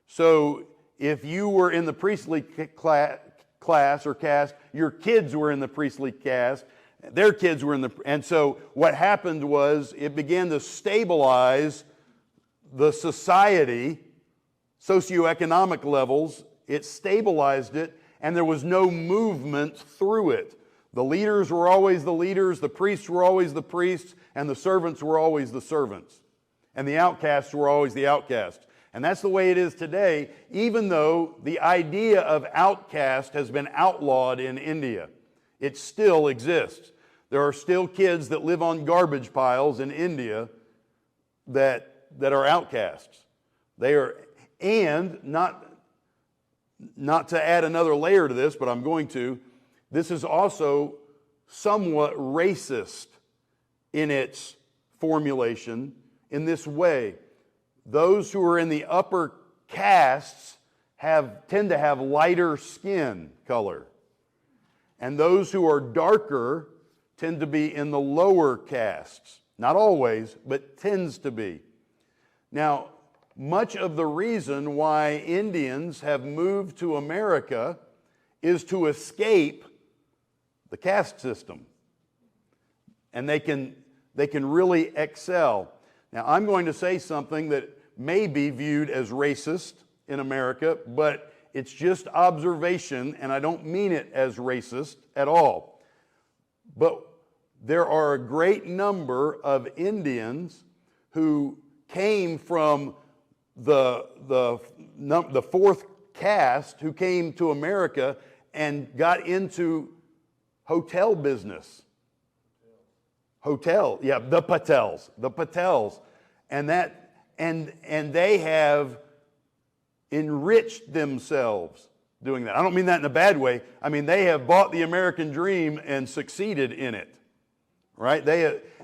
So if you were in the priestly class or caste, your kids were in the priestly caste, their kids were in the... And so what happened was it began to stabilize the society, socioeconomic levels. It stabilized it, and there was no movement through it. The leaders were always the leaders, the priests were always the priests, and the servants were always the servants. And the outcasts were always the outcasts. And that's the way it is today, even though the idea of outcast has been outlawed in India. It still exists. There are still kids that live on garbage piles in India that are outcasts. They are, and not to add another layer to this, but I'm going to, this is also somewhat racist in its formulation in this way. Those who are in the upper castes tend to have lighter skin color. And those who are darker tend to be in the lower castes. Not always, but tends to be. Now, much of the reason why Indians have moved to America is to escape the caste system. And they can really excel. Now, I'm going to say something that may be viewed as racist in America, but it's just observation, and I don't mean it as racist at all. But there are a great number of Indians who came from the fourth caste who came to America and got into hotel business. Hotel, yeah, the Patels. And they have enriched themselves doing that. I don't mean that in a bad way. I mean, they have bought the American dream and succeeded in it. Right?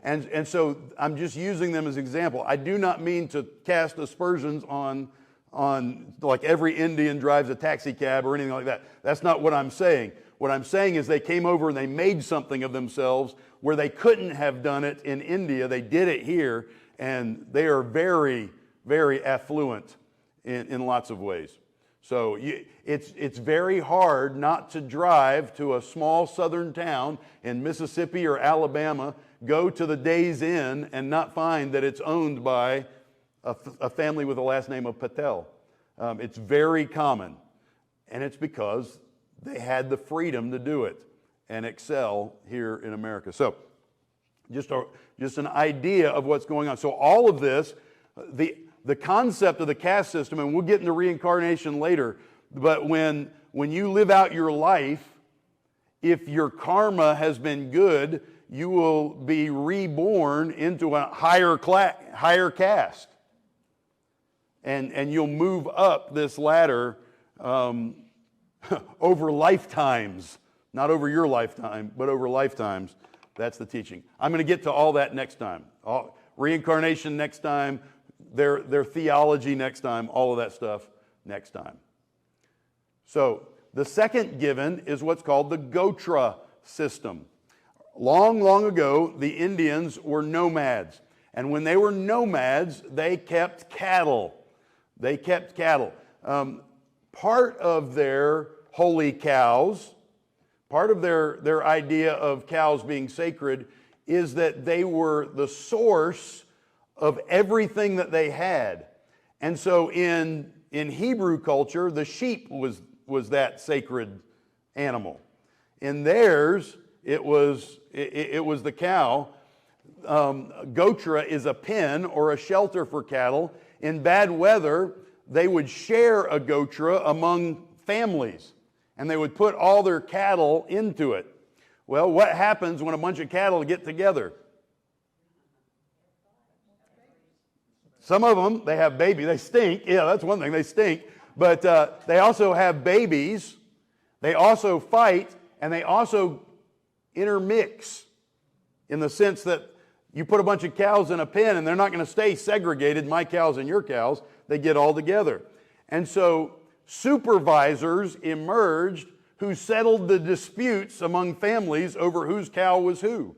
And so I'm just using them as an example. I do not mean to cast aspersions on like every Indian drives a taxi cab or anything like that. That's not what I'm saying. What I'm saying is they came over and they made something of themselves where they couldn't have done it in India. They did it here, and they are very, very affluent in lots of ways. So it's very hard not to drive to a small southern town in Mississippi or Alabama, go to the Days Inn, and not find that it's owned by a family with the last name of Patel. It's very common, and it's because they had the freedom to do it and excel here in America. So just an idea of what's going on. So all of this, the concept of the caste system, and we'll get into reincarnation later, but when you live out your life, if your karma has been good, you will be reborn into a higher caste. And you'll move up this ladder over lifetimes. Not over your lifetime, but over lifetimes. That's the teaching. I'm going to get to all that next time. Reincarnation next time, their theology next time, all of that stuff next time. So the second given is what's called the Gotra system. Long, long ago, the Indians were nomads. And when they were nomads, they kept cattle. Part of their holy cows, part of their idea of cows being sacred is that they were the source of everything that they had. And so in Hebrew culture, the sheep was that sacred animal. In theirs, it was the cow. Gotra is a pen or a shelter for cattle. In bad weather, they would share a gotra among families, and they would put all their cattle into it. Well, what happens when a bunch of cattle get together? Some of them, they have babies. They stink. Yeah, that's one thing. They stink. But they also have babies. They also fight, and they also intermix in the sense that you put a bunch of cows in a pen, and they're not going to stay segregated, my cows and your cows. They get all together. And so supervisors emerged who settled the disputes among families over whose cow was who.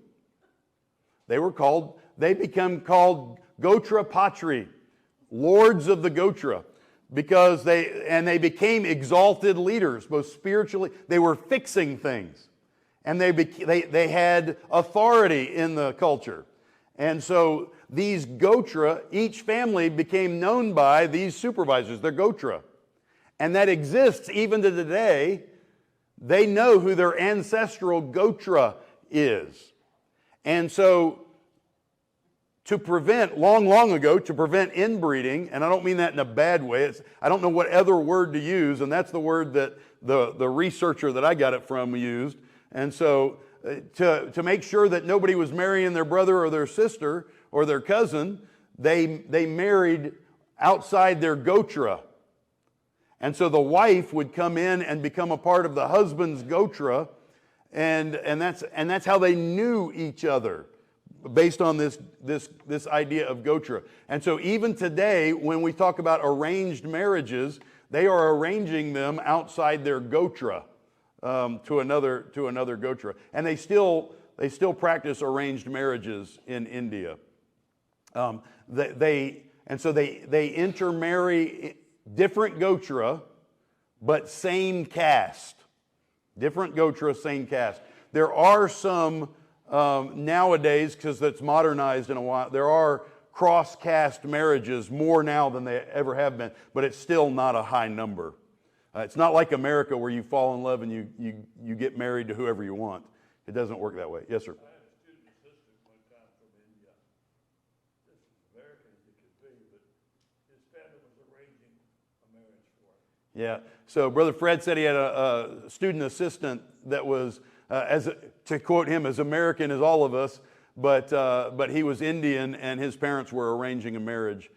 They become called Gotra Patri, lords of the Gotra, because they became exalted leaders, both spiritually. They were fixing things, and they had authority in the culture. And so these Gotra, each family became known by these supervisors, their Gotra. And that exists even to today. They know who their ancestral Gotra is. And so long ago, to prevent inbreeding, and I don't mean that in a bad way, I don't know what other word to use, and that's the word that the researcher that I got it from used. And so to make sure that nobody was marrying their brother or their sister or their cousin, they married outside their Gotra. And so the wife would come in and become a part of the husband's Gotra, and that's how they knew each other, based on this idea of Gotra. And so even today, when we talk about arranged marriages, they are arranging them outside their Gotra to another Gotra, and they still practice arranged marriages in India. They intermarry different Gotra, but same caste. Different Gotra, same caste. There are some nowadays, because that's modernized in a while, there are cross-caste marriages more now than they ever have been, but it's still not a high number. It's not like America where you fall in love and you get married to whoever you want. It doesn't work that way. Yes, sir. I had a student assistant one time from India, just as American as he could be, but his family was arranging a marriage for him. Yeah. So Brother Fred said he had a student assistant that was, to quote him, as American as all of us, but he was Indian, and his parents were arranging a marriage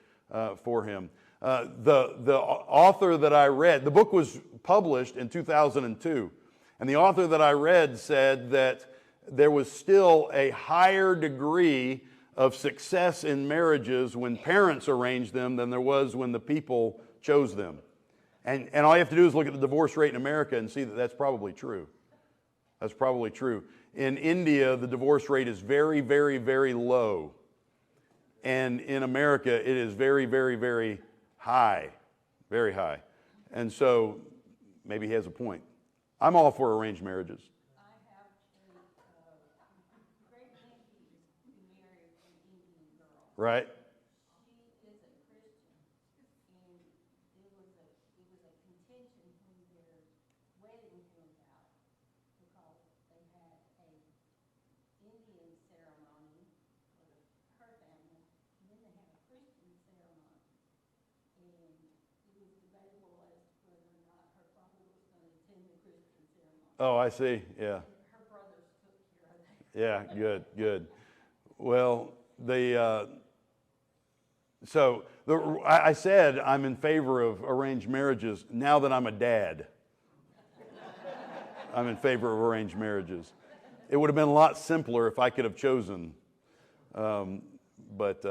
for him. The author that I read, the book was published in 2002, and the author that I read said that there was still a higher degree of success in marriages when parents arranged them than there was when the people chose them. And all you have to do is look at the divorce rate in America and see that that's probably true. That's probably true. In India, the divorce rate is very, very, very low. And in America, it is very, very, very high. Very high. And so maybe he has a point. I'm all for arranged marriages. I have a great auntie who married an Indian girl. Right? She is a Christian, and it was a contention when their wedding came out because they had a Indian ceremony for her family, and then they had a Christian ceremony, and it was debatable as to whether or not her father was going to attend the Christian ceremony. Oh, I see. Yeah. Her brothers took care of that. Yeah, good, good. Well, I said I'm in favor of arranged marriages. Now that I'm a dad, I'm in favor of arranged marriages. It would have been a lot simpler if I could have chosen. But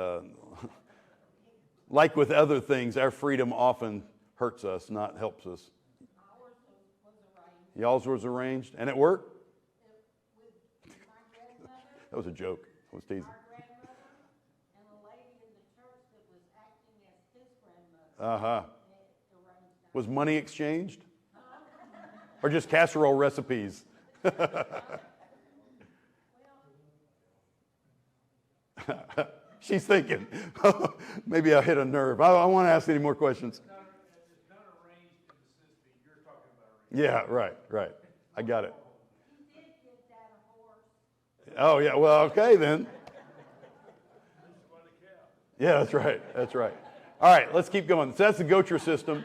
like with other things, our freedom often hurts us, not helps us. Ours was arranged. Y'all's was arranged, and it worked? With my grandmother, That was a joke. I was teasing. our grandmother, and a lady in the church that was acting as his grandmother. Uh-huh. Arranged our. Was money exchanged? Or just casserole recipes? She's thinking, maybe I hit a nerve. I want to ask any more questions. It's not arranged in the sense that you're talking about arranged. Yeah, right. I got it. He did give Dad a horse. Oh, yeah, well, okay then. It's about a cow. Yeah, that's right. All right, let's keep going. So that's the Gotra system.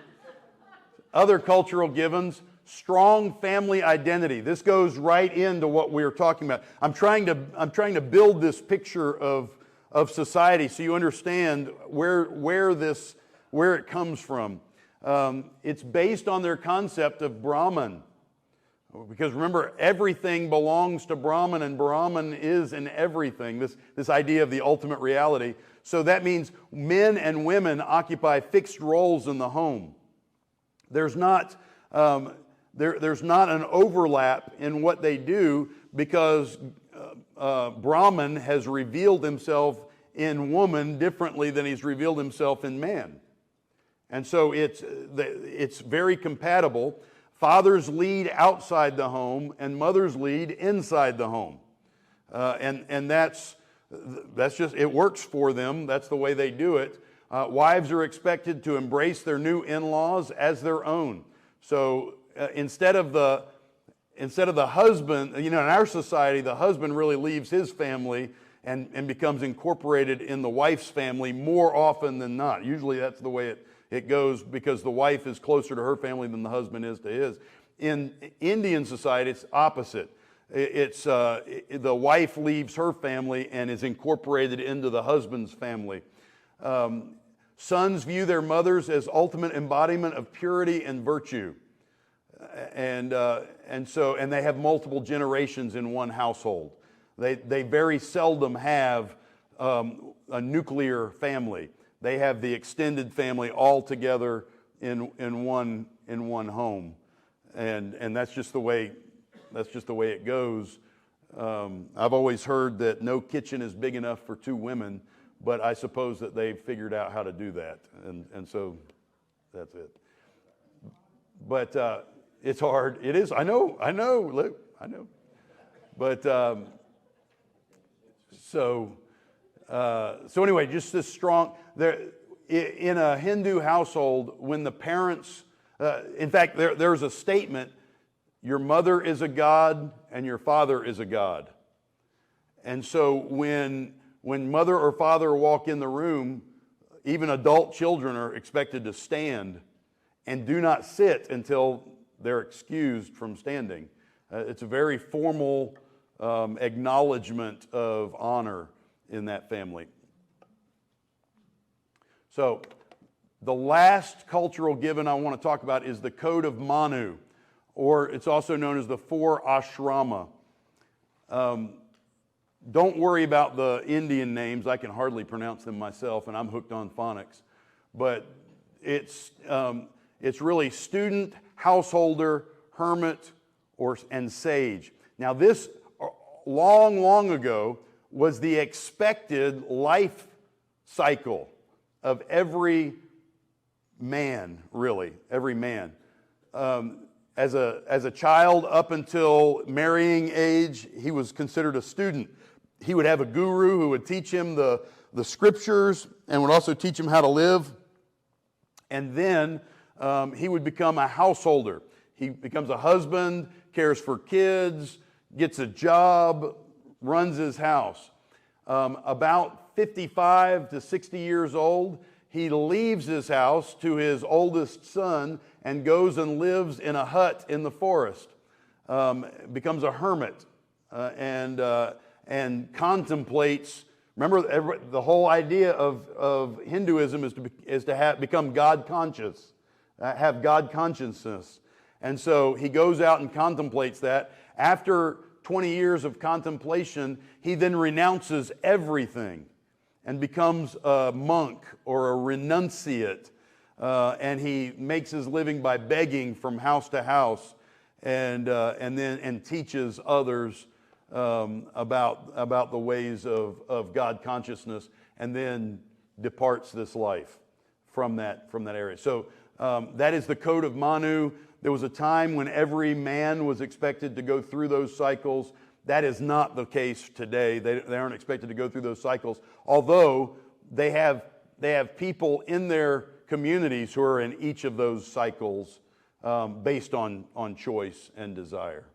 Other cultural givens, strong family identity. This goes right into what we were talking about. I'm trying to build this picture of society so you understand where it comes from. It's based on their concept of Brahman. Because remember, everything belongs to Brahman, and Brahman is in everything, this idea of the ultimate reality. So that means men and women occupy fixed roles in the home. There's not an overlap in what they do because Brahman has revealed himself in woman differently than he's revealed himself in man. And so it's very compatible. Fathers lead outside the home and mothers lead inside the home. And that's just, it works for them. That's the way they do it. Wives are expected to embrace their new in-laws as their own. So instead of the husband, in our society, the husband really leaves his family and becomes incorporated in the wife's family more often than not. Usually that's the way it goes because the wife is closer to her family than the husband is to his. In Indian society, it's opposite. It's the wife leaves her family and is incorporated into the husband's family. Sons view their mothers as ultimate embodiment of purity and virtue, and they have multiple generations in one household. They very seldom have a nuclear family. They have the extended family all together in one home, and that's just the way it goes. I've always heard that no kitchen is big enough for two women, but I suppose that they've figured out how to do that, and so that's it. But it's hard. It is. I know. Luke, I know. But so anyway, just this strong. In a Hindu household, when the parents, in fact, there's a statement: your mother is a god and your father is a god. And so when mother or father walk in the room, even adult children are expected to stand and do not sit until they're excused from standing. It's a very formal acknowledgement of honor in that family. So the last cultural given I want to talk about is the Code of Manu, or it's also known as the Four Ashrama. Don't worry about the Indian names. I can hardly pronounce them myself, and I'm hooked on phonics. But it's really student, householder, hermit, and sage. Now this long ago was the expected life cycle of every man, really, every man. As a child up until marrying age, he was considered a student. He would have a guru who would teach him the scriptures and would also teach him how to live. And then he would become a householder. He becomes a husband, cares for kids, gets a job, runs his house. About 55 to 60 years old, he leaves his house to his oldest son and goes and lives in a hut in the forest, becomes a hermit, and contemplates. Remember, the whole idea of Hinduism is to become God conscious, have God consciousness. And so he goes out and contemplates that. After 20 years of contemplation, he then renounces everything and becomes a monk or a renunciate. And he makes his living by begging from house to house, and teaches others about the ways of God consciousness, and then departs this life from that area. So that is the code of Manu. There was a time when every man was expected to go through those cycles. That is not the case today. They aren't expected to go through those cycles, although they have people in their communities who are in each of those cycles based on choice and desire.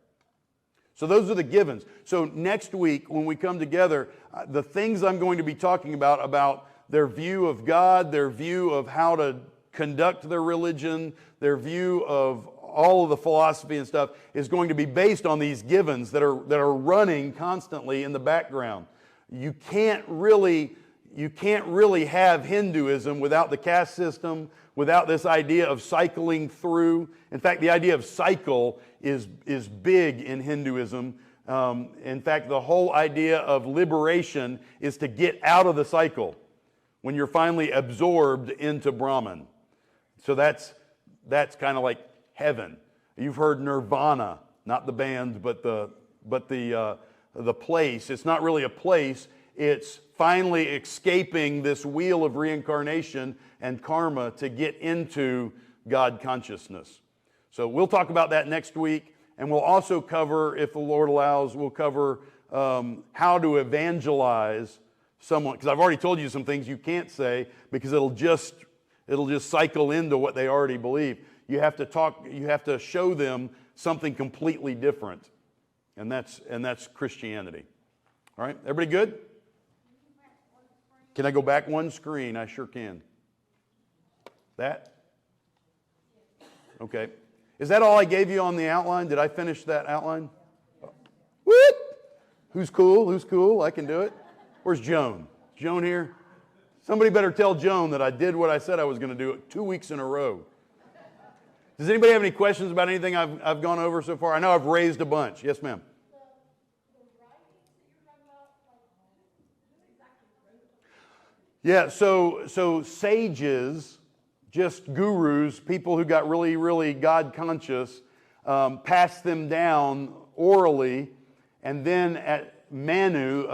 So those are the givens. So next week when we come together, the things I'm going to be talking about their view of God, their view of how to conduct their religion, their view of all of the philosophy and stuff, is going to be based on these givens that are running constantly in the background. You can't really have Hinduism without the caste system, without this idea of cycling through. In fact, the idea of cycle is big in Hinduism. In fact, the whole idea of liberation is to get out of the cycle when you're finally absorbed into Brahman. So that's kind of like heaven. You've heard Nirvana, not the band, but the place. It's not really a place. It's finally escaping this wheel of reincarnation and karma to get into God consciousness. So we'll talk about that next week, and we'll also cover, if the Lord allows, we'll cover how to evangelize someone. Because I've already told you some things you can't say because it'll just cycle into what they already believe. You have to show them something completely different, and that's Christianity. All right, everybody good? Can I go back one screen? I sure can. That? Okay. Is that all I gave you on the outline? Did I finish that outline? Whoop! Who's cool? Who's cool? I can do it. Where's Joan? Is Joan here? Somebody better tell Joan that I did what I said I was going to do 2 weeks in a row. Does anybody have any questions about anything I've gone over so far? I know I've raised a bunch. Yes, ma'am. Yeah, so sages, just gurus, people who got really, really God conscious, passed them down orally, and then Manu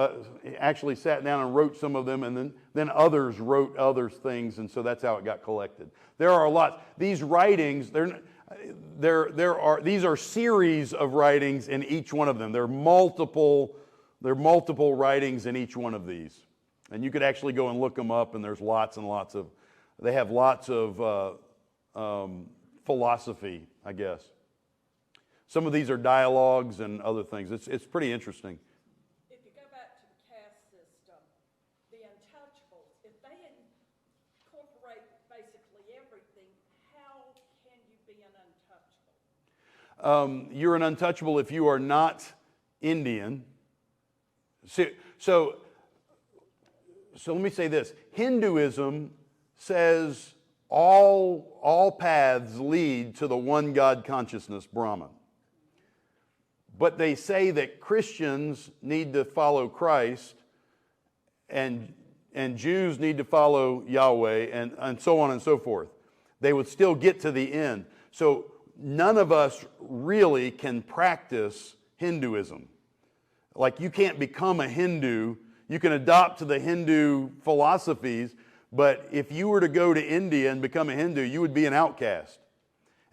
actually sat down and wrote some of them, and then others wrote other things, and so that's how it got collected. There are a lot. These writings, these are series of writings in each one of them. There are multiple writings in each one of these. And you could actually go and look them up, and there's lots and lots of, they have lots of philosophy, I guess. Some of these are dialogues and other things. It's pretty interesting. If you go back to the caste system, the untouchables, if they incorporate basically everything, how can you be an untouchable? You're an untouchable if you are not Indian. So let me say this. Hinduism says all paths lead to the one God consciousness, Brahman. But they say that Christians need to follow Christ, and Jews need to follow Yahweh, and so on and so forth. They would still get to the end. So none of us really can practice Hinduism. Like, you can't become a Hindu. You can adopt to the Hindu philosophies, but if you were to go to India and become a Hindu, you would be an outcast.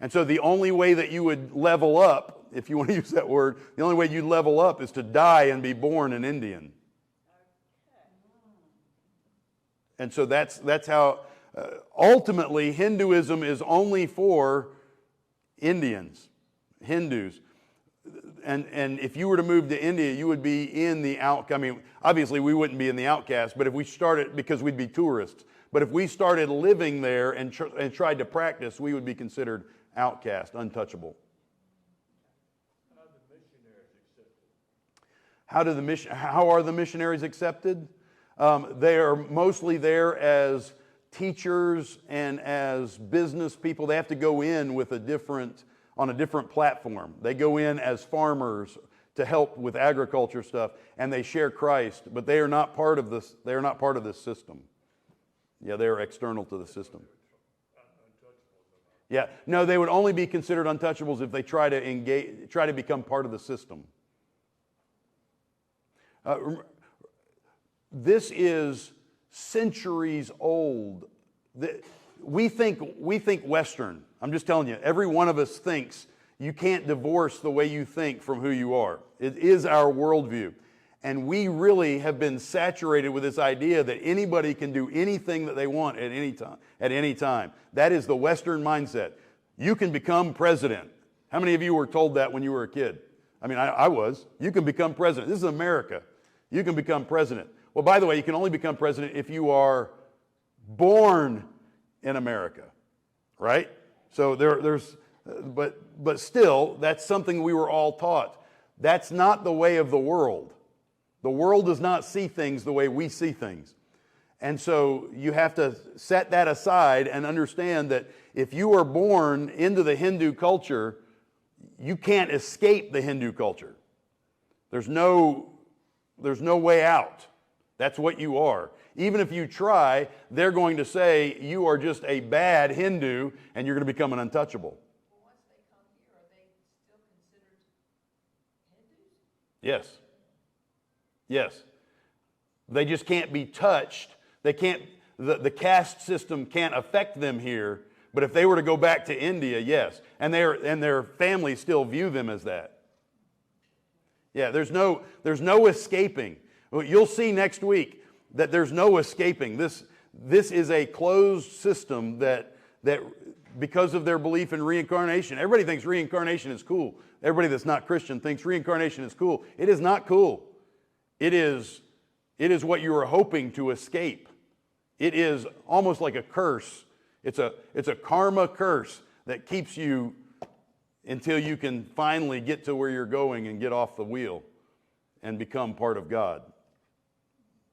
And so the only way that you would level up, if you want to use that word, the only way you level up is to die and be born an Indian. And so that's how, ultimately, Hinduism is only for Indians, Hindus. And if you were to move to India, you would be in the I mean, obviously we wouldn't be in the outcast, but if we started, because we'd be tourists. But if we started living there and tried to practice, we would be considered outcast, untouchable. How are the missionaries accepted? They are mostly there as teachers and as business people. They have to go in with on a different platform. They go in as farmers to help with agriculture stuff, and they share Christ, but they are not part of this. They are not part of this system. Yeah, they are external to the system. Yeah, no, they would only be considered untouchables if they try to become part of the system. This is centuries old. We think Western. I'm just telling you, every one of us thinks you can't divorce the way you think from who you are. It is our worldview. And we really have been saturated with this idea that anybody can do anything that they want at any time. That is the Western mindset. You can become president. How many of you were told that when you were a kid? I mean, I was. You can become president. This is America. You can become president. Well, by the way, you can only become president if you are born in America, right? So but still, that's something we were all taught. That's not the way of the world. The world does not see things the way we see things. And so you have to set that aside and understand that if you are born into the Hindu culture, you can't escape the Hindu culture. There's no way out. That's what you are. Even if you try, they're going to say you are just a bad Hindu and you're going to become an untouchable. Well, once they come here, are they still considered Hindus? Yes. Yes. They just can't be touched. They can't, the caste system can't affect them here, but if they were to go back to India, yes. And their families still view them as that. Yeah, there's no escaping. You'll see next week that there's no escaping. This is a closed system that because of their belief in reincarnation, everybody thinks reincarnation is cool. Everybody that's not Christian thinks reincarnation is cool. It is not cool. It is what you are hoping to escape. It is almost like a curse. It's a karma curse that keeps you until you can finally get to where you're going and get off the wheel and become part of God.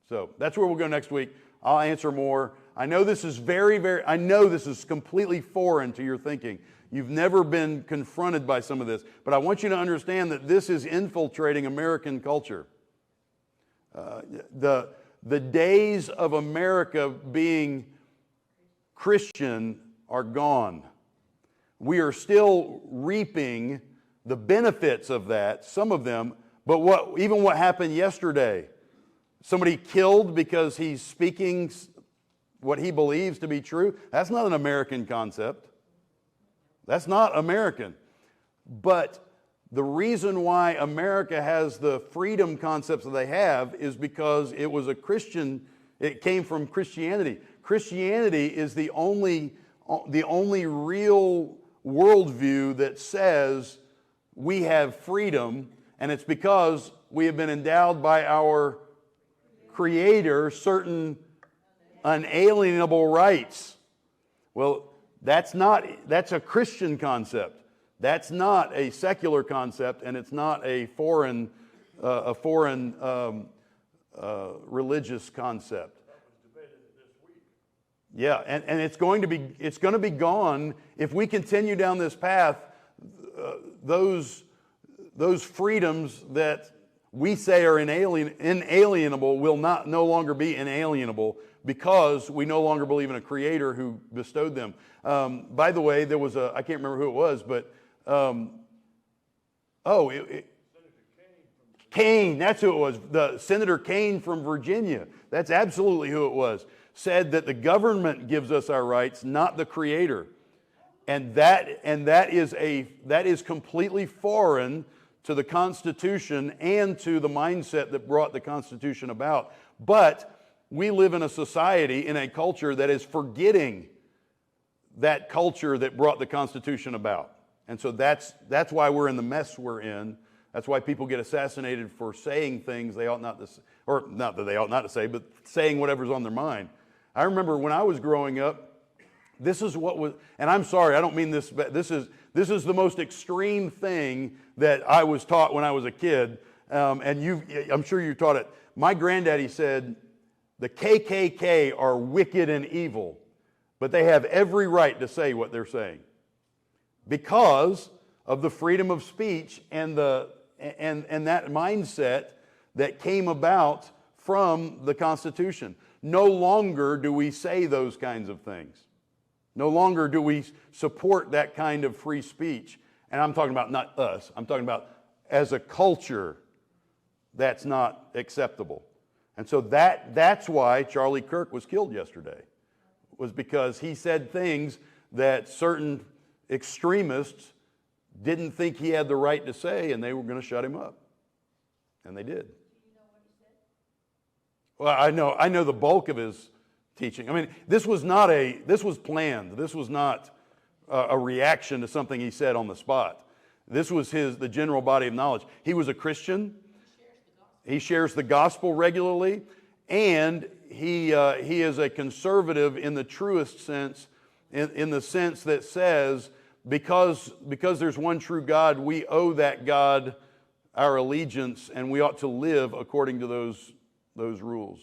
So that's where we'll go next week. I'll answer more. I know this is I know this is completely foreign to your thinking. You've never been confronted by some of this, but I want you to understand that this is infiltrating American culture. The days of America being Christian are gone. We are still reaping the benefits of that, some of them, but what happened yesterday? Somebody killed because he's speaking what he believes to be true? That's not an American concept. That's not American. But the reason why America has the freedom concepts that they have is because it was it came from Christianity. Christianity is the only real worldview that says we have freedom, and it's because we have been endowed by our Creator certain unalienable rights. Well, that's a Christian concept. That's not a secular concept, and it's not a foreign religious concept. Yeah, and it's going to be gone if we continue down this path. Those freedoms that we say are inalienable will no longer be inalienable because we no longer believe in a creator who bestowed them. By the way, there was I can't remember who it was, but, Kane, that's who it was. The Senator Kane from Virginia, that's absolutely who it was, said that the government gives us our rights, not the creator. And that is completely foreign to the Constitution and to the mindset that brought the Constitution about. But we live in a society, in a culture that is forgetting that culture that brought the Constitution about. And so that's why we're in the mess we're in. That's why people get assassinated for saying things they ought not to say, or not that they ought not to say, but saying whatever's on their mind. I remember when I was growing up, this is what was, and I'm sorry, I don't mean this, but this is the most extreme thing that I was taught when I was a kid, and I'm sure you taught it. My granddaddy said, the KKK are wicked and evil, but they have every right to say what they're saying because of the freedom of speech and that mindset that came about from the Constitution. No longer do we say those kinds of things. No longer do we support that kind of free speech. And I'm talking about not us. I'm talking about as a culture, that's not acceptable. And so that's why Charlie Kirk was killed yesterday, was because he said things that certain extremists didn't think he had the right to say, and they were going to shut him up. And they did. Do you know what he said? Well, I know the bulk of his teaching. I mean, this was planned. This was not a reaction to something he said on the spot. This was the general body of knowledge. He was a Christian. He shares the gospel regularly, and he is a conservative in the truest sense, in the sense that says, because there's one true God, we owe that God our allegiance, and we ought to live according to those rules.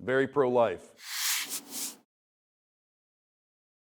Very pro-life.